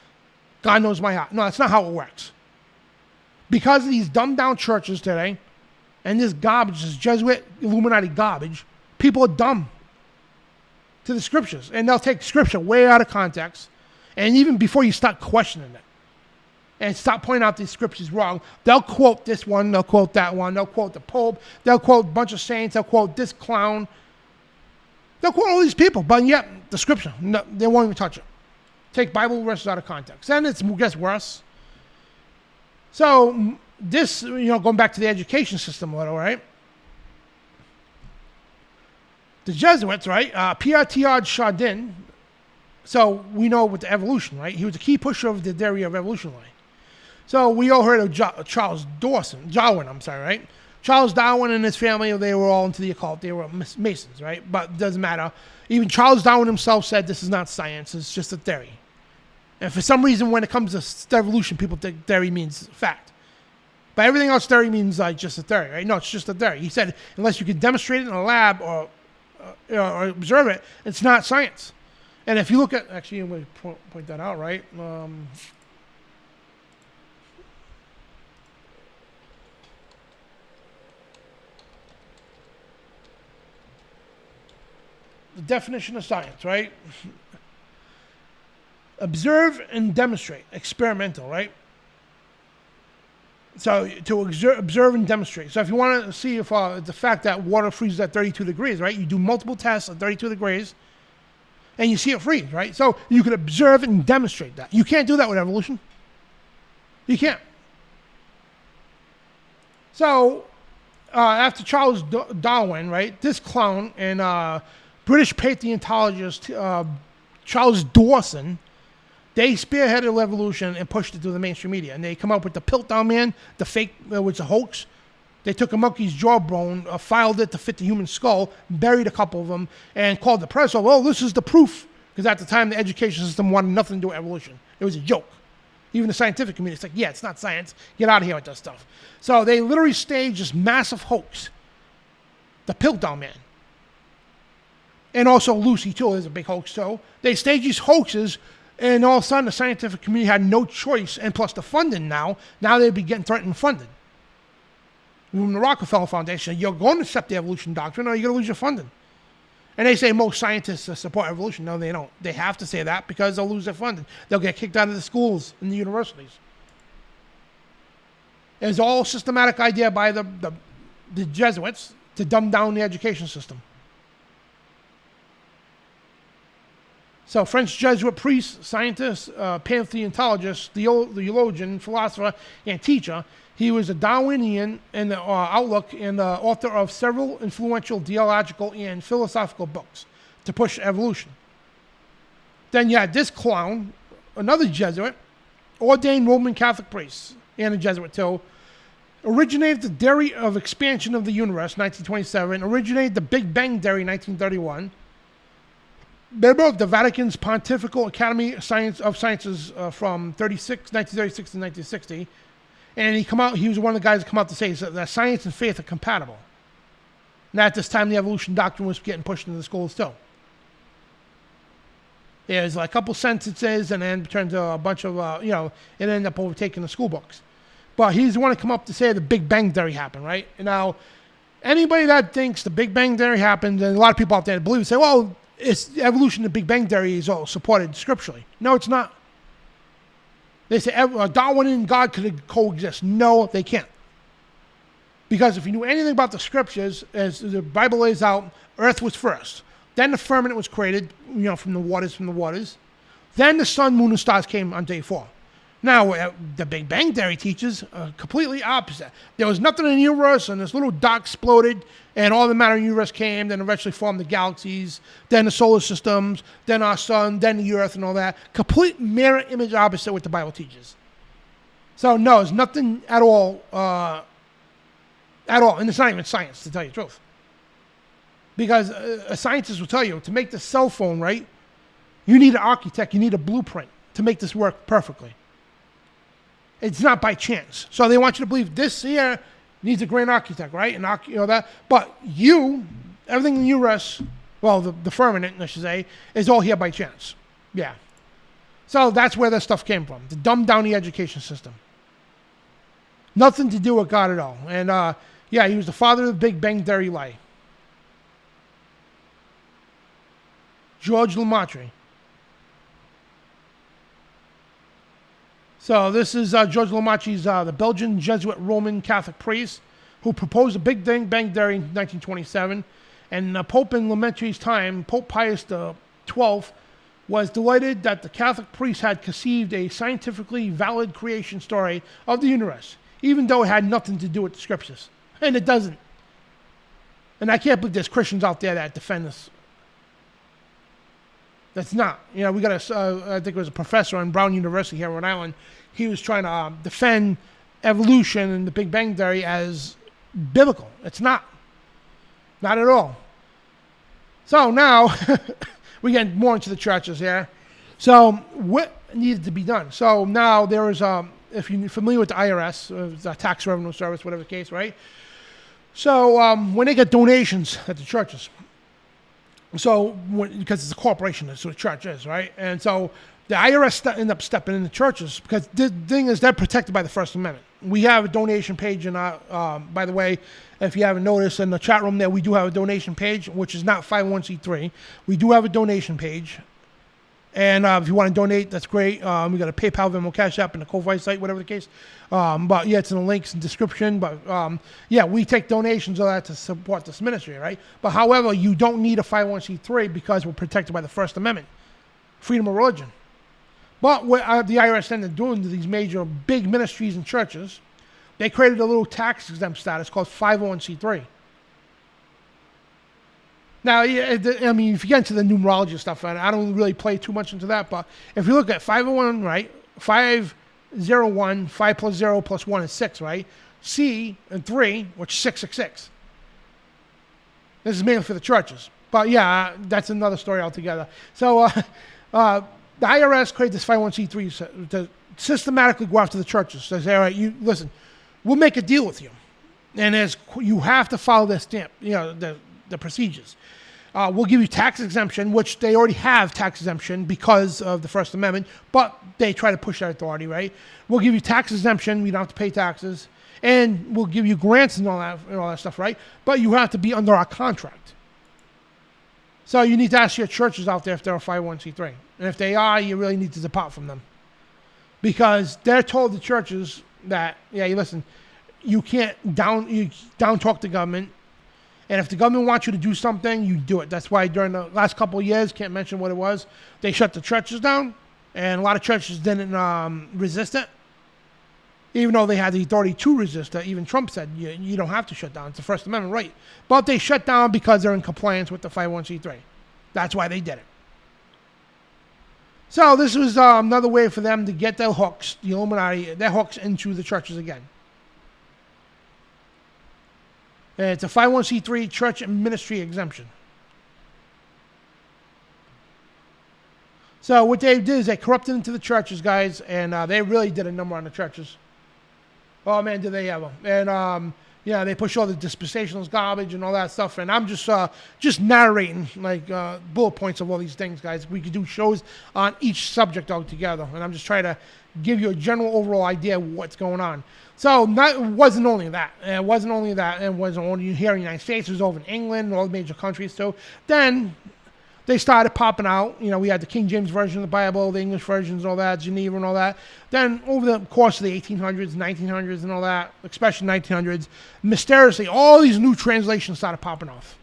God knows my heart. No, that's not how it works. Because of these dumbed down churches today, and this garbage, this Jesuit Illuminati garbage, people are dumb to the scriptures. And they'll take scripture way out of context. And even before you start questioning it, and stop pointing out these scriptures wrong, they'll quote this one, they'll quote that one, they'll quote the Pope, they'll quote a bunch of saints, they'll quote this clown. They'll quote all these people, but yet the scripture, no, they won't even touch it. Take Bible verses out of context. And it gets worse. So this, going back to the education system a little, right? The Jesuits, right? Pierre Teilhard Chardin, so we know with the evolution, right? He was a key pusher of the theory of evolution. So we all heard of Charles Darwin, right? Charles Darwin and his family, they were all into the occult. They were Masons, right? But it doesn't matter. Even Charles Darwin himself said this is not science, it's just a theory. And for some reason, when it comes to evolution, people think theory means fact. But everything else, theory means like just a theory, right? No, it's just a theory. He said, unless you can demonstrate it in a lab or observe it, it's not science. And if you look at, actually, I'm going to point that out, right? The definition of science, right? Observe and demonstrate, experimental, right? So to observe and demonstrate. So if you want to see if the fact that water freezes at 32 degrees, right? You do multiple tests at 32 degrees, and you see it freeze, right? So you can observe and demonstrate that. You can't do that with evolution. You can't. So after Charles Darwin, right? This clown and British paleontologist Charles Dawson, they spearheaded evolution and pushed it to the mainstream media. And they come up with the Piltdown Man, the fake, which is a hoax. They took a monkey's jawbone, filed it to fit the human skull, buried a couple of them, and called the press, oh, this is the proof. Because at the time, the education system wanted nothing to do with evolution. It was a joke. Even the scientific community, it's like, yeah, it's not science. Get out of here with that stuff. So they literally staged this massive hoax. The Piltdown Man. And also Lucy, too, is a big hoax, too. They staged these hoaxes, and all of a sudden, the scientific community had no choice. And plus the funding now they'd be getting threatened funding. From the Rockefeller Foundation, you're going to accept the evolution doctrine, or you're going to lose your funding. And they say most scientists support evolution. No, they don't. They have to say that because they'll lose their funding. They'll get kicked out of the schools and the universities. It's all a systematic idea by the Jesuits to dumb down the education system. So French Jesuit priest, scientist, paleontologist, theologian, philosopher, and teacher. He was a Darwinian in the outlook and the author of several influential theological and philosophical books to push evolution. Then you had this clown, another Jesuit, ordained Roman Catholic priest, and a Jesuit too, originated the theory of expansion of the universe, 1927, originated the Big Bang theory, 1931, member of the Vatican's Pontifical Academy of Sciences from 1936 to 1960, and he was one of the guys that come out to say that science and faith are compatible. And at this time, the evolution doctrine was getting pushed into the schools too. There's like a couple sentences, and then turned to a bunch of, it ended up overtaking the school books. But he's the one to come up to say the Big Bang theory happened, right? And now, anybody that thinks the Big Bang theory happened, and a lot of people out there that believe, say, well, it's evolution, the Big Bang theory is all supported scripturally. No, it's not. They say Darwin and God could coexist. No, they can't. Because if you knew anything about the scriptures, as the Bible lays out, earth was first. Then the firmament was created, from the waters. Then the sun, moon, and stars came on day 4. Now, the Big Bang theory teaches completely opposite. There was nothing in the universe, and this little dot exploded, and all the matter in the universe came, then eventually formed the galaxies, then the solar systems, then our sun, then the earth, and all that. Complete mirror image opposite what the Bible teaches. So, no, it's nothing at all, and it's not even science, to tell you the truth. Because a scientist will tell you, to make the cell phone right, you need an architect, you need a blueprint to make this work perfectly. It's not by chance. So they want you to believe this here needs a grand architect, right? And that. But everything in the universe well, the firmament, I should say, is all here by chance. Yeah. So that's where that stuff came from, to dumb down the education system. Nothing to do with God at all. And yeah, he was the father of the Big Bang Theory lie. George Lemaitre. So this is George Lemaitre's the Belgian Jesuit Roman Catholic priest who proposed the Big Bang Theory in 1927. And Pope in Lemaitre's time, Pope Pius XII, was delighted that the Catholic priest had conceived a scientifically valid creation story of the universe, even though it had nothing to do with the scriptures. And it doesn't. And I can't believe there's Christians out there that defend this. That's not. You know, we got I think it was a professor on Brown University here in Rhode Island. He was trying to defend evolution and the Big Bang Theory as biblical. It's not. Not at all. So now, we get more into the churches here. So what needed to be done? So now there is, if you're familiar with the IRS, the Tax Revenue Service, whatever the case, right? So when they get donations at the churches, so because it's a corporation, that's what a church is, right? And so the IRS end up stepping in the churches because the thing is they're protected by the First Amendment. We have a donation page in our, by the way, if you haven't noticed in the chat room there, we do have a donation page, which is not 501c3. We do have a donation page. And if you want to donate, that's great. We got a PayPal, Venmo, CashApp, and a Ko-Fi site, whatever the case. But yeah, it's in the links and description. But yeah, we take donations of that to support this ministry, right? But however, you don't need a 501c3 because we're protected by the First Amendment, freedom of religion. But what the IRS ended up doing to these major big ministries and churches, they created a little tax exempt status called 501c3. Now, I mean, if you get into the numerology stuff, and I don't really play too much into that, but if you look at 501, right, 501, 5 plus 0 plus 1 is 6, right? C and 3, which is 666. This is mainly for the churches. But yeah, that's another story altogether. So the IRS created this 501c3 to systematically go after the churches. They say, all right, you listen, we'll make a deal with you. And you have to follow this stamp, the procedures. We'll give you tax exemption, which they already have tax exemption because of the First Amendment, but they try to push that authority, right? We'll give you tax exemption. We don't have to pay taxes. And we'll give you grants and all that stuff, right? But you have to be under our contract. So you need to ask your churches out there if they're a 501c3. And if they are, you really need to depart from them. Because they're told the churches that, yeah, you listen, you can't down talk the government. And if the government wants you to do something, you do it. That's why during the last couple of years, can't mention what it was, they shut the churches down. And a lot of churches didn't resist it. Even though they had the authority to resist it. Even Trump said, you don't have to shut down. It's the First Amendment right. But they shut down because they're in compliance with the 501c3. That's why they did it. So this was another way for them to get their hooks, the Illuminati, their hooks into the churches again. And it's a 501c3 church and ministry exemption. So what they did is they corrupted into the churches, guys, and they really did a number on the churches. Oh, man, did they ever. And, yeah, they push all the dispensationalist garbage and all that stuff. And I'm just narrating, like, bullet points of all these things, guys. We could do shows on each subject altogether. And I'm just trying to give you a general overall idea of what's going on. So it wasn't only that. It wasn't only here in the United States. It was over in England, all the major countries, too. Then they started popping out. We had the King James Version of the Bible, the English versions, and all that, Geneva and all that. Then over the course of the 1800s, 1900s, and all that, especially 1900s, mysteriously, all these new translations started popping off.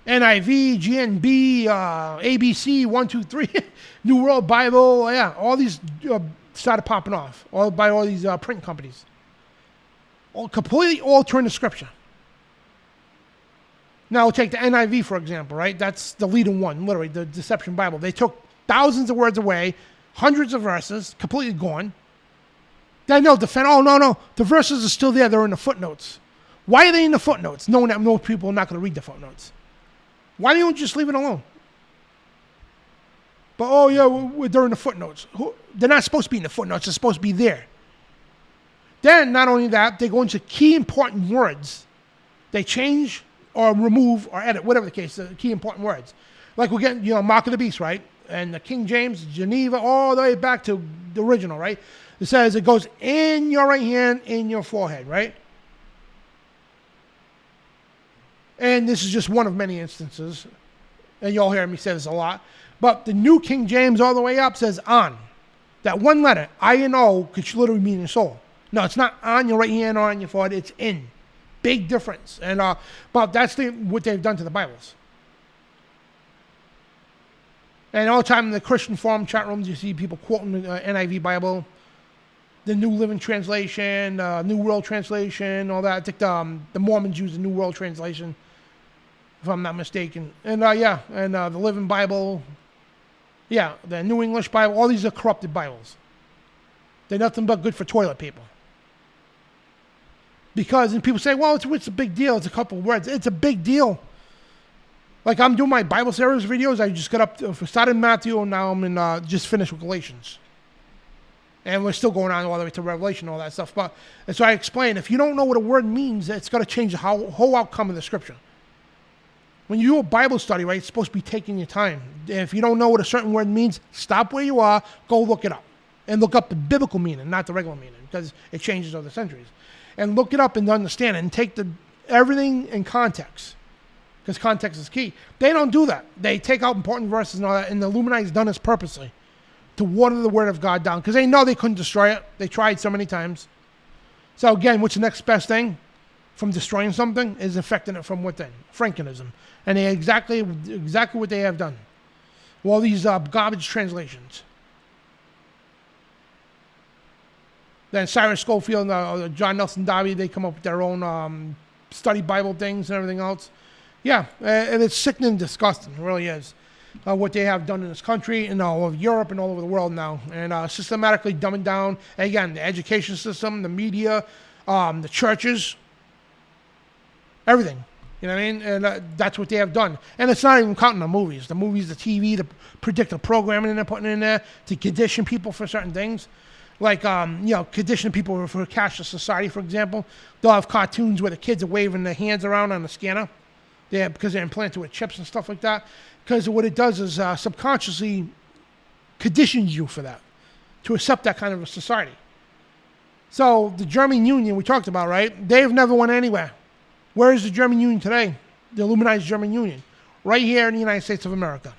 NIV, GNB, ABC, 1, 2, 3, New World Bible, yeah, all these started popping off by all these print companies. Completely altering scripture. Now, we'll take the NIV, for example, right? That's the leading one, literally, the Deception Bible. They took thousands of words away, hundreds of verses, completely gone. Then they'll defend, oh, no, the verses are still there. They're in the footnotes. Why are they in the footnotes, knowing that most people are not going to read the footnotes? Why don't you just leave it alone? But, oh, yeah, they're in the footnotes. They're not supposed to be in the footnotes. They're supposed to be there. Then, not only that, they go into key important words. They change or remove or edit, whatever the case, the key important words. Like we're getting, Mark of the Beast, right? And the King James, Geneva, all the way back to the original, right? It says it goes in your right hand, in your forehead, right? And this is just one of many instances. And you'll hear me say this a lot. But the New King James all the way up says on. That one letter, I-N-O, could literally mean your soul. No, it's not on your right hand or on your forehead. It's in. Big difference. And but that's what they've done to the Bibles. And all the time in the Christian forum chat rooms, you see people quoting the NIV Bible, the New Living Translation, New World Translation, all that. I think the Mormons use the New World Translation, if I'm not mistaken. And the Living Bible, the New English Bible. All these are corrupted Bibles. They're nothing but good for toilet paper. Because, and people say, well, it's a big deal. It's a couple of words. It's a big deal. Like I'm doing my Bible series videos. I just got up, started in Matthew, and now I'm in, just finished with Galatians. And we're still going on all the way to Revelation and all that stuff. And so I explain, if you don't know what a word means, it's got to change the whole outcome of the scripture. When you do a Bible study, right, it's supposed to be taking your time. If you don't know what a certain word means, stop where you are, go look it up. And look up the biblical meaning, not the regular meaning, because it changes over the centuries. And look it up and understand it, and take everything in context, because context is key. They don't do that. They take out important verses and all that, and the Illuminati's done this purposely, to water the word of God down, because they know they couldn't destroy it. They tried so many times. So again, what's the next best thing from destroying something is infecting it from within. Frankenism. And they exactly what they have done. All these garbage translations. Then Cyrus Schofield, John Nelson Darby, they come up with their own study Bible things and everything else. Yeah, and it's sickening and disgusting. It really is. What they have done in this country and all over Europe and all over the world now. And systematically dumbing down, again, the education system, the media, the churches, everything. You know what I mean? And that's what they have done. And it's not even counting the movies, the TV, the predictive programming they're putting in there to condition people for certain things. Like, condition people for a cashless society, for example. They'll have cartoons where the kids are waving their hands around on the scanner. Because they're implanted with chips and stuff like that. Because what it does is subconsciously conditions you for that, to accept that kind of a society. So the German Union we talked about, right? They've never went anywhere. Where is the German Union today? The Illuminati German Union. Right here in the United States of America.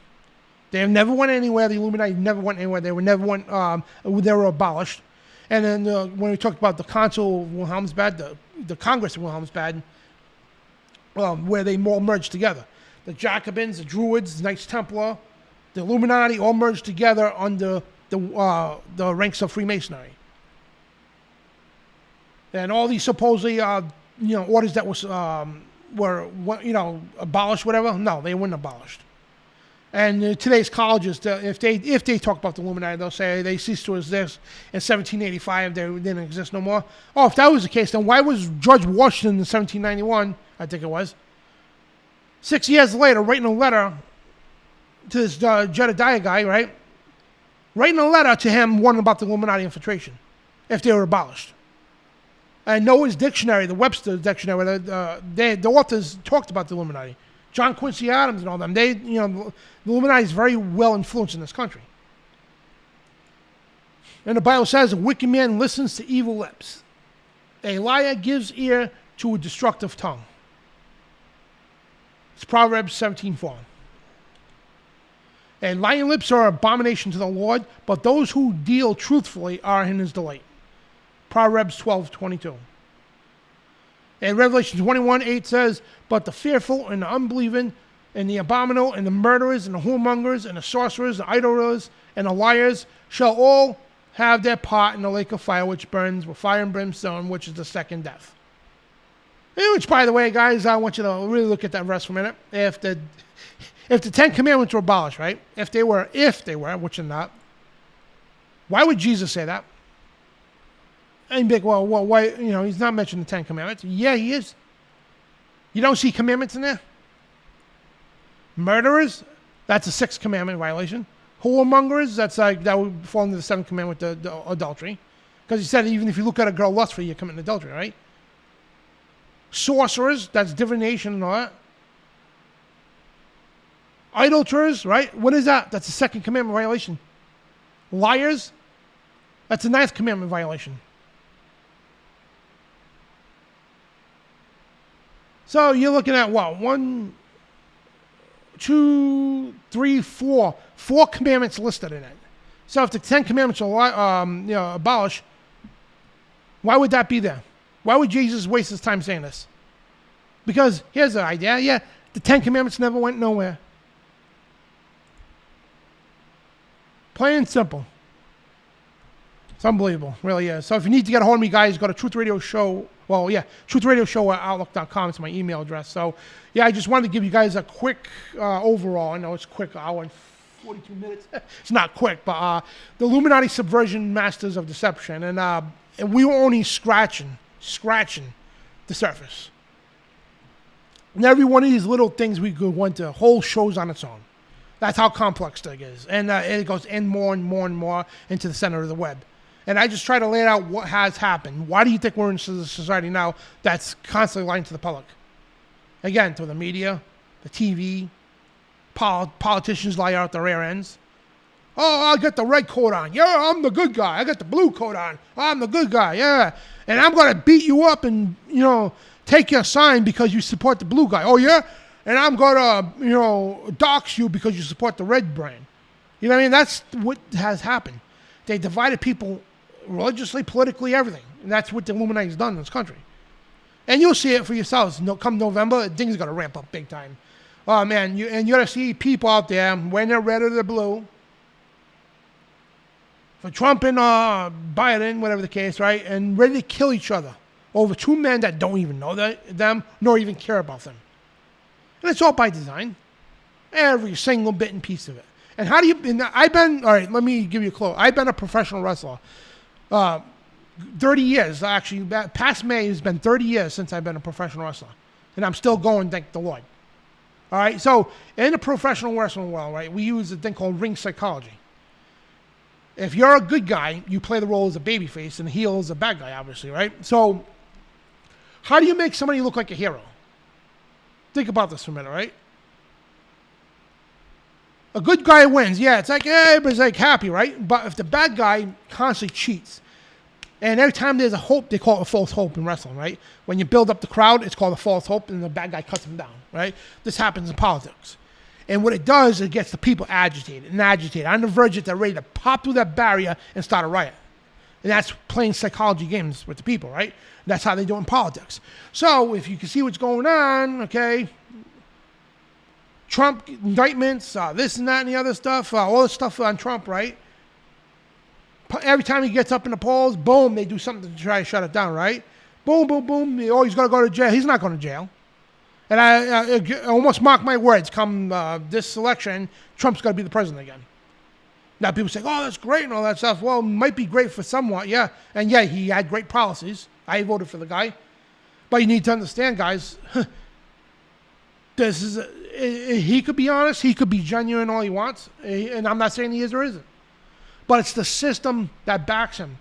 They have never went anywhere. The Illuminati never went anywhere. They were abolished. And then when we talked about the Council of Wilhelmsbad, the Congress of Wilhelmsbad, where they all merged together. The Jacobins, the Druids, the Knights Templar, the Illuminati all merged together under the ranks of Freemasonry. And all these supposedly, orders that were abolished, whatever. No, they weren't abolished. And today's colleges, if they talk about the Illuminati, they'll say they ceased to exist in 1785. They didn't exist no more. Oh, if that was the case, then why was George Washington in 1791, I think it was, 6 years later, writing a letter to this Jedediah guy, right? Writing a letter to him warning about the Illuminati infiltration, if they were abolished. And Noah's Dictionary, the Webster's Dictionary, the authors talked about the Illuminati. John Quincy Adams and all them. The Illuminati is very well influenced in this country. And the Bible says, a wicked man listens to evil lips. A liar gives ear to a destructive tongue. It's Proverbs 17:4. And lying lips are an abomination to the Lord, but those who deal truthfully are in his delight. Proverbs 12:22. And Revelation 21:8 says, but the fearful and the unbelieving and the abominable and the murderers and the whoremongers and the sorcerers, the idlers and the liars shall all have their part in the lake of fire which burns with fire and brimstone, which is the second death. Which, by the way, guys, I want you to really look at that verse for a minute. If the Ten Commandments were abolished, right? If they were, which they're not, why would Jesus say that? And you'd be like, well, why? He's not mentioning the Ten Commandments. Yeah, he is. You don't see commandments in there? Murderers, that's a sixth commandment violation. Whoremongers, that would fall into the seventh commandment, the adultery. Because he said even if you look at a girl lustfully, you're committing adultery, right? Sorcerers, that's divination and all that. Idolaters, right? What is that? That's a second commandment violation. Liars, that's a ninth commandment violation. So you're looking at what? 1, 2, 3, 4. 4 commandments listed in it. So if the 10 commandments are abolished, why would that be there? Why would Jesus waste his time saying this? Because here's the idea. Yeah, the 10 commandments never went nowhere. Plain and simple. It's unbelievable, really is. So if you need to get a hold of me, guys, go to Truth Radio Show. Well, yeah, Truth Radio Show at Outlook.com. It's my email address. So, yeah, I just wanted to give you guys a quick overall. I know it's quick, hour and 42 minutes. It's not quick, but the Illuminati Subversion Masters of Deception. And we were only scratching the surface. And every one of these little things we could went to whole shows on its own. That's how complex it is. And it goes in more and more and more into the center of the web. And I just try to lay out what has happened. Why do you think we're in a society now that's constantly lying to the public? Again, through the media, the TV, politicians lie out their rear ends. Oh, I got the red coat on. Yeah, I'm the good guy. I got the blue coat on. I'm the good guy. Yeah. And I'm going to beat you up and, take your sign because you support the blue guy. Oh, yeah? And I'm going to, dox you because you support the red brand. You know what I mean? That's what has happened. They divided people religiously, politically, everything. And that's what the Illuminati has done in this country. And you'll see it for yourselves. Come November, things are going to ramp up big time. Oh, man. You're going to see people out there when they're red or they're blue. For Trump and Biden, whatever the case, right? And ready to kill each other over two men that don't even know them, nor even care about them. And it's all by design. Every single bit and piece of it. And how do you... all right, let me give you a clue. I've been a professional wrestler. 30 years, actually. Past May has been 30 years since I've been a professional wrestler. And I'm still going, thank the Lord. All right, so in the professional wrestling world, right, we use a thing called ring psychology. If you're a good guy, you play the role as a babyface, and the heel is a bad guy, obviously, right? So how do you make somebody look like a hero? Think about this for a minute, right? A good guy wins. Yeah, it's like everybody's like happy, right? But if the bad guy constantly cheats, and every time there's a hope, they call it a false hope in wrestling, right? When you build up the crowd, it's called a false hope, and the bad guy cuts them down, right? This happens in politics. And what it does, it gets the people agitated, on the verge that they're ready to pop through that barrier and start a riot. And that's playing psychology games with the people, right? That's how they do it in politics. So if you can see what's going on, okay, Trump indictments, this and that and the other stuff, all this stuff on Trump, right? Every time he gets up in the polls, boom, they do something to try to shut it down, right? Boom, boom, boom. Oh, he's going to go to jail. He's not going to jail. And I almost mark my words, come this election, Trump's going to be the president again. Now people say, oh, that's great and all that stuff. Well, it might be great for somewhat, yeah. And yeah, he had great policies. I voted for the guy. But you need to understand, guys, he could be honest, he could be genuine all he wants. And I'm not saying he is or isn't. But it's the system that backs him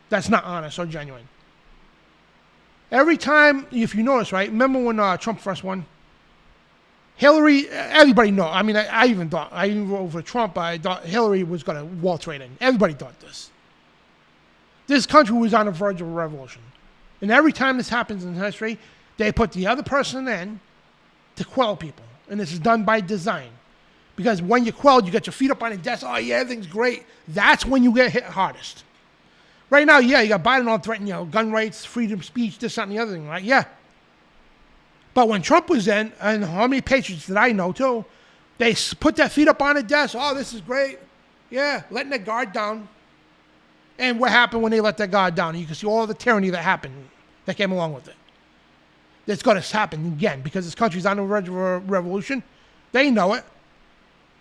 that's not honest or genuine. Every time, if you notice, right, remember when Trump first won? Hillary, everybody knows. I mean, I even voted for Trump, I thought Hillary was going to waltz right in. Everybody thought this. This country was on the verge of a revolution. And every time this happens in history, they put the other person in to quell people. And this is done by design. Because when you're quelled, you get your feet up on the desk, oh yeah, everything's great. That's when you get hit hardest. Right now, yeah, you got Biden all threatening, gun rights, freedom of speech, this, that, and the other thing, right? Yeah. But when Trump was in, and how many patriots that I know too, they put their feet up on the desk. Oh, this is great. Yeah, letting their guard down. And what happened when they let their guard down? You can see all the tyranny that happened, that came along with it. It's going to happen again because this country's on the verge of a revolution. They know it.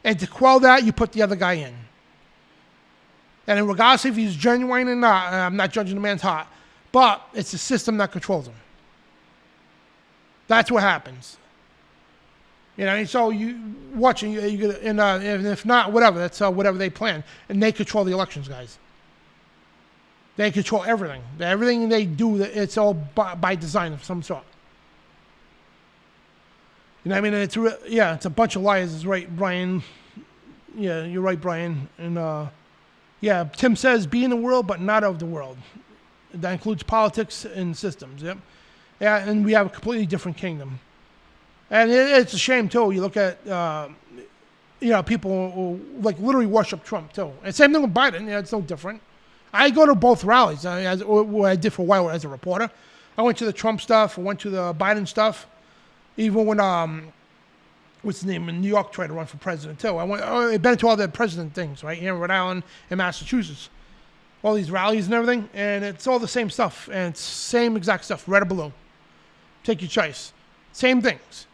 And to quell that, you put the other guy in. And regardless if he's genuine or not, I'm not judging the man's heart, but it's the system that controls him. That's what happens. So you watching, and if not, whatever. That's whatever they plan, and they control the elections, guys. They control everything. Everything they do, it's all by design of some sort. You know what I mean? And it's a bunch of liars. Is right, Brian. Yeah, you're right, Brian. And yeah, Tim says, be in the world, but not of the world. That includes politics and systems. Yep. Yeah, and we have a completely different kingdom. And it's a shame too. You look at people who like literally worship Trump too. And same thing with Biden. Yeah, it's no different. I go to both rallies. I did for a while as a reporter. I went to the Trump stuff. I went to the Biden stuff. Even when what's his name in New York tried to run for president too. I've been to all the president things, right, here in Rhode Island and Massachusetts. All these rallies and everything, and it's all the same stuff, and it's same exact stuff, red or blue. Take your choice. Same things.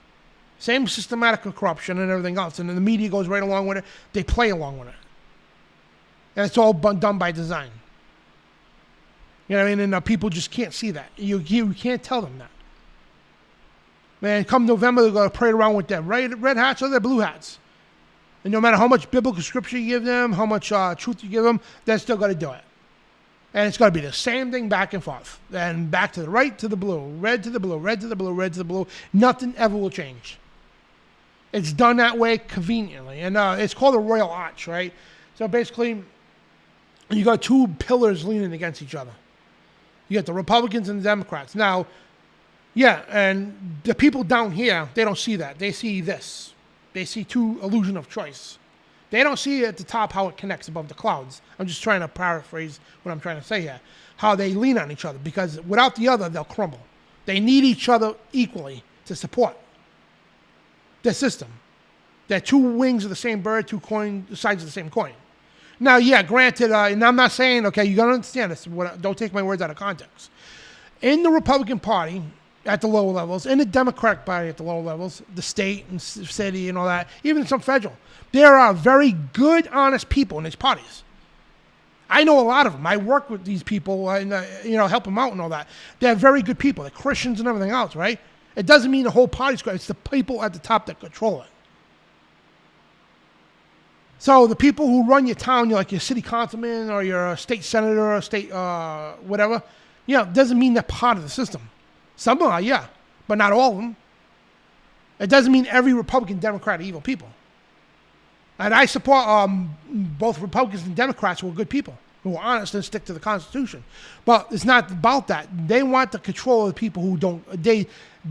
Same systematic corruption and everything else, and then the media goes right along with it. They play along with it. And it's all done by design. You know what I mean? And people just can't see that. You can't tell them that. Man, come November, they're going to parade around with their red hats or their blue hats. And no matter how much biblical scripture you give them, how much truth you give them, they're still going to do it. And it's going to be the same thing back and forth. And back to the right to the blue, red to the blue, red to the blue, red to the blue. Nothing ever will change. It's done that way conveniently. And it's called a royal arch, right? So basically, you got two pillars leaning against each other. You got the Republicans and the Democrats. Now, yeah, and the people down here, they don't see that. They see this. They see two illusion of choice. They don't see at the top how it connects above the clouds. I'm just trying to paraphrase what I'm trying to say here. How they lean on each other, because without the other, they'll crumble. They need each other equally to support their system. They're two wings of the same bird, two sides of the same coin. Now, yeah, granted, and I'm not saying, okay, you got to understand this. Don't take my words out of context. In the Republican Party, at the lower levels, in the Democratic Party at the lower levels, the state and city and all that, even some federal, there are very good, honest people in these parties. I know a lot of them. I work with these people and help them out and all that. They're very good people. They're Christians and everything else, right? It doesn't mean the whole party's good. It's the people at the top that control it. So the people who run your town, like your city councilman or your state senator or state whatever, doesn't mean they're part of the system. Some are, yeah, but not all of them. It doesn't mean every Republican, Democrat are evil people. And I support both Republicans and Democrats who are good people, who are honest and stick to the Constitution. But it's not about that. They want the control of the people who don't,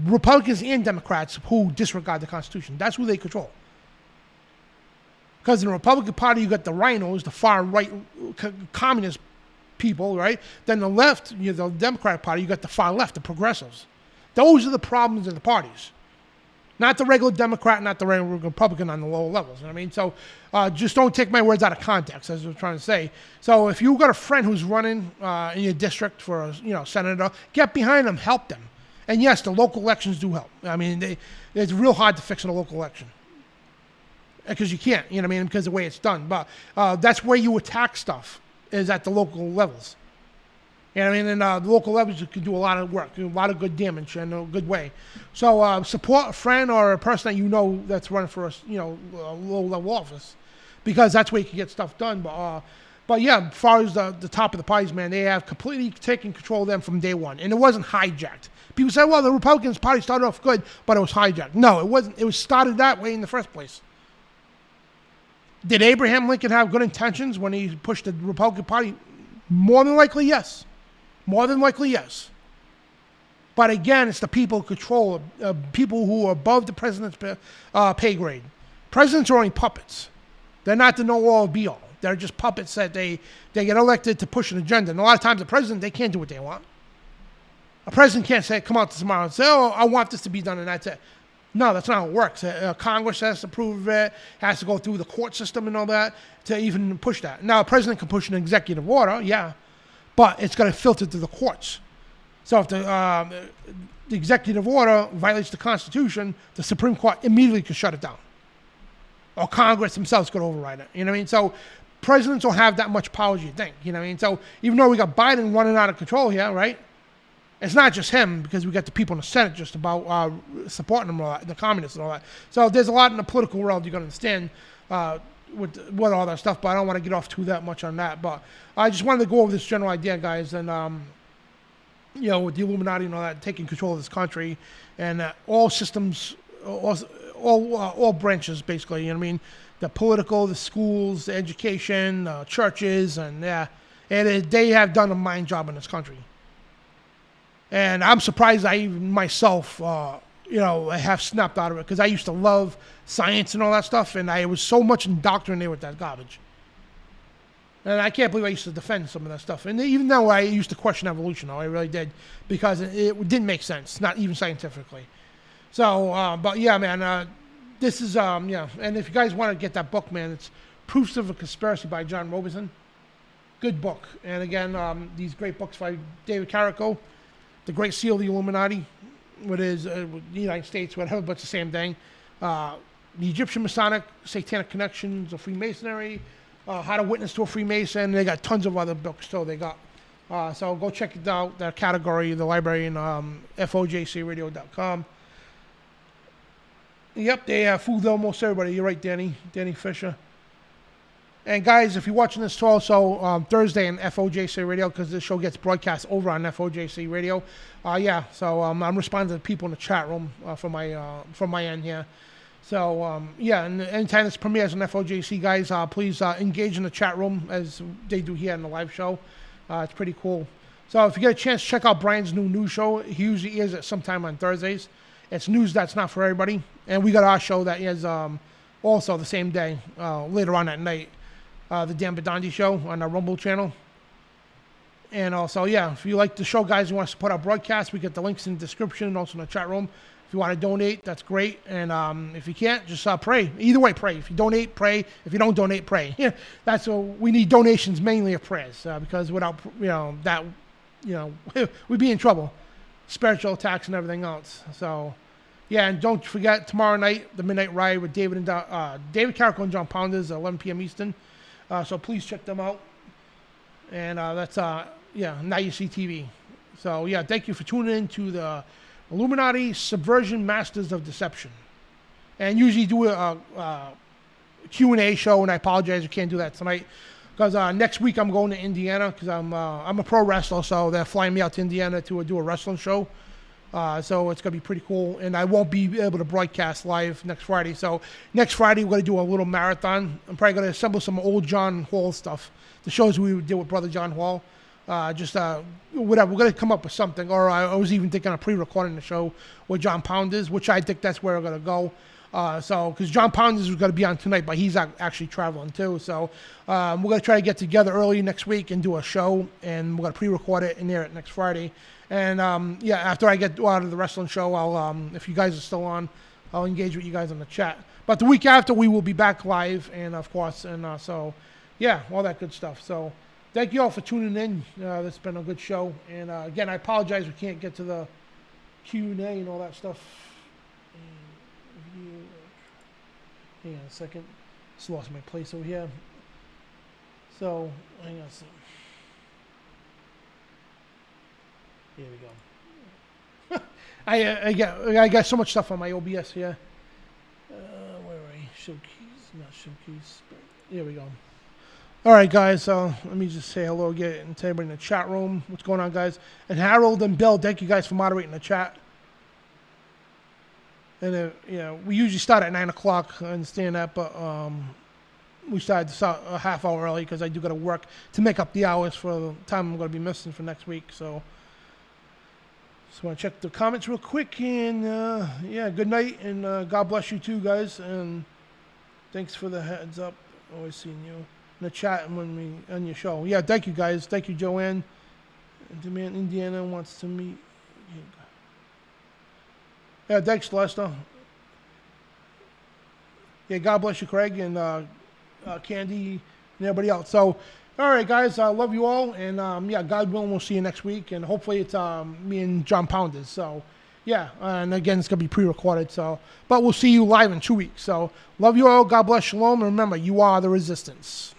Republicans and Democrats who disregard the Constitution. That's who they control. Because in the Republican Party, you got the rhinos, the far right communist people, right? Then the left, the Democratic Party, you got the far left, the progressives. Those are the problems in the parties. Not the regular Democrat, not the regular Republican on the lower levels. You know what I mean? So just don't take my words out of context, as I was trying to say. So if you've got a friend who's running in your district for a senator, get behind them, help them. And yes, the local elections do help. I mean, it's real hard to fix in a local election. Because you can't, you know what I mean, because of the way it's done. But that's where you attack stuff, is at the local levels. You know what I mean? And the local levels, you can do a lot of work, do a lot of good damage in a good way. So support a friend or a person that you know that's running for a low-level office, because that's where you can get stuff done. But yeah, as far as the top of the parties, man, they have completely taken control of them from day one. And it wasn't hijacked. People say, well, the Republicans Party started off good, but it was hijacked. No, it wasn't. It was started that way in the first place. Did Abraham Lincoln have good intentions when he pushed the Republican Party? More than likely, yes. More than likely, yes. But again, it's the people who control, people who are above the president's pay grade. Presidents are only puppets. They're not the know-all, be-all. They're just puppets that they get elected to push an agenda. And a lot of times the president, they can't do what they want. A president can't say, come out tomorrow and say, oh, I want this to be done, and that's it. No, that's not how it works. Congress has to approve of it, has to go through the court system and all that to even push that. Now, a president can push an executive order, yeah, but it's got to filter through the courts. So if the executive order violates the Constitution, the Supreme Court immediately can shut it down. Or Congress themselves could override it. You know what I mean? So presidents don't have that much power as you think. You know what I mean? So even though we got Biden running out of control here, right? It's not just him, because we got the people in the Senate just about supporting him, all that, the communists and all that. So there's a lot in the political world you got to understand with all that stuff, but I don't want to get off too that much on that. But I just wanted to go over this general idea, guys, and with the Illuminati and all that taking control of this country, and all systems all branches, basically. You know what I mean? The political, the schools, the education, churches, and they have done a mind job in this country. And I'm surprised I even myself, I have snapped out of it, because I used to love science and all that stuff, and I was so much indoctrinated with that garbage. And I can't believe I used to defend some of that stuff. And even though I used to question evolution, I really did, because it didn't make sense, not even scientifically. So, but yeah, man, this is, and if you guys want to get that book, man, it's Proofs of a Conspiracy by John Robeson. Good book. And again, these great books by David Carrico, The Great Seal of the Illuminati, what is the United States, whatever, but it's the same thing. The Egyptian Masonic, Satanic Connections of Freemasonry, How to Witness to a Freemason. They got tons of other books too. They got so go check it out. That category, the library, in FOJCRadio.com. Yep, they have fooled almost everybody. You're right, Danny Fisher. And guys, if you're watching this also Thursday on FOJC Radio, because this show gets broadcast over on FOJC Radio. So I'm responding to people in the chat room from my end here. So and anytime this premieres on FOJC, guys, please engage in the chat room as they do here in the live show. It's pretty cool. So if you get a chance, check out Brian's new news show. He usually is at sometime on Thursdays. It's news that's not for everybody. And we got our show that is also the same day, later on that night. The Dan Bidondi show on our Rumble channel. And also, if you like the show, guys, you want to support our broadcast, we get the links in the description and also in the chat room. If you want to donate, that's great. And if you can't, just pray. Either way, pray. If you donate, pray. If you don't donate, pray. That's what we need, donations mainly of prayers, because without that, we'd be in trouble. Spiritual attacks and everything else. So, and don't forget, tomorrow night, the Midnight Ride with David Carrico and John Pounders at 11 p.m. Eastern. So please check them out. And that's, now you see TV. So, thank you for tuning in to the Illuminati Subversion Masters of Deception. And usually do a Q&A show, and I apologize I can't do that tonight. Because next week I'm going to Indiana, because I'm a pro wrestler, so they're flying me out to Indiana to do a wrestling show. So it's going to be pretty cool. And I won't be able to broadcast live next Friday. So next Friday, we're going to do a little marathon. I'm probably going to assemble some old John Hall stuff. The shows we did with Brother John Hall. Whatever. We're going to come up with something. Or I was even thinking of pre-recording the show with John Pounders, which I think that's where we're going to go. Because John Pounders is going to be on tonight, but he's actually traveling too. So we're going to try to get together early next week and do a show. And we're going to pre-record it and air it next Friday. And, after I get out of the wrestling show, I'll, if you guys are still on, I'll engage with you guys on the chat. But the week after, we will be back live, and of course, and all that good stuff. So thank you all for tuning in. It's been a good show. And, again, I apologize we can't get to the Q&A and all that stuff. Hang on a second. Just lost my place over here. So, hang on a second. Here we go. I got so much stuff on my OBS here. Where are we? Show keys, not show keys. But here we go. All right, guys. So let me just say hello again to everybody in the chat room. What's going on, guys? And Harold and Bill, thank you guys for moderating the chat. And we usually start at 9 o'clock. I understand that, but we started a half hour early because I do got to work to make up the hours for the time I'm going to be missing for next week. So. Just want to check the comments real quick, and good night, and God bless you too, guys, and thanks for the heads up. Always seeing you in the chat and when we on your show. Yeah, thank you, guys. Thank you, Joanne. Demand Indiana wants to meet. Yeah, thanks, Lester. Yeah, God bless you, Craig, and Candy, and everybody else. So. All right, guys, I love you all, and God willing, we'll see you next week, and hopefully it's me and John Pounders. So, and again, it's going to be pre-recorded, but we'll see you live in 2 weeks. So, love you all, God bless, shalom, and remember, you are the resistance.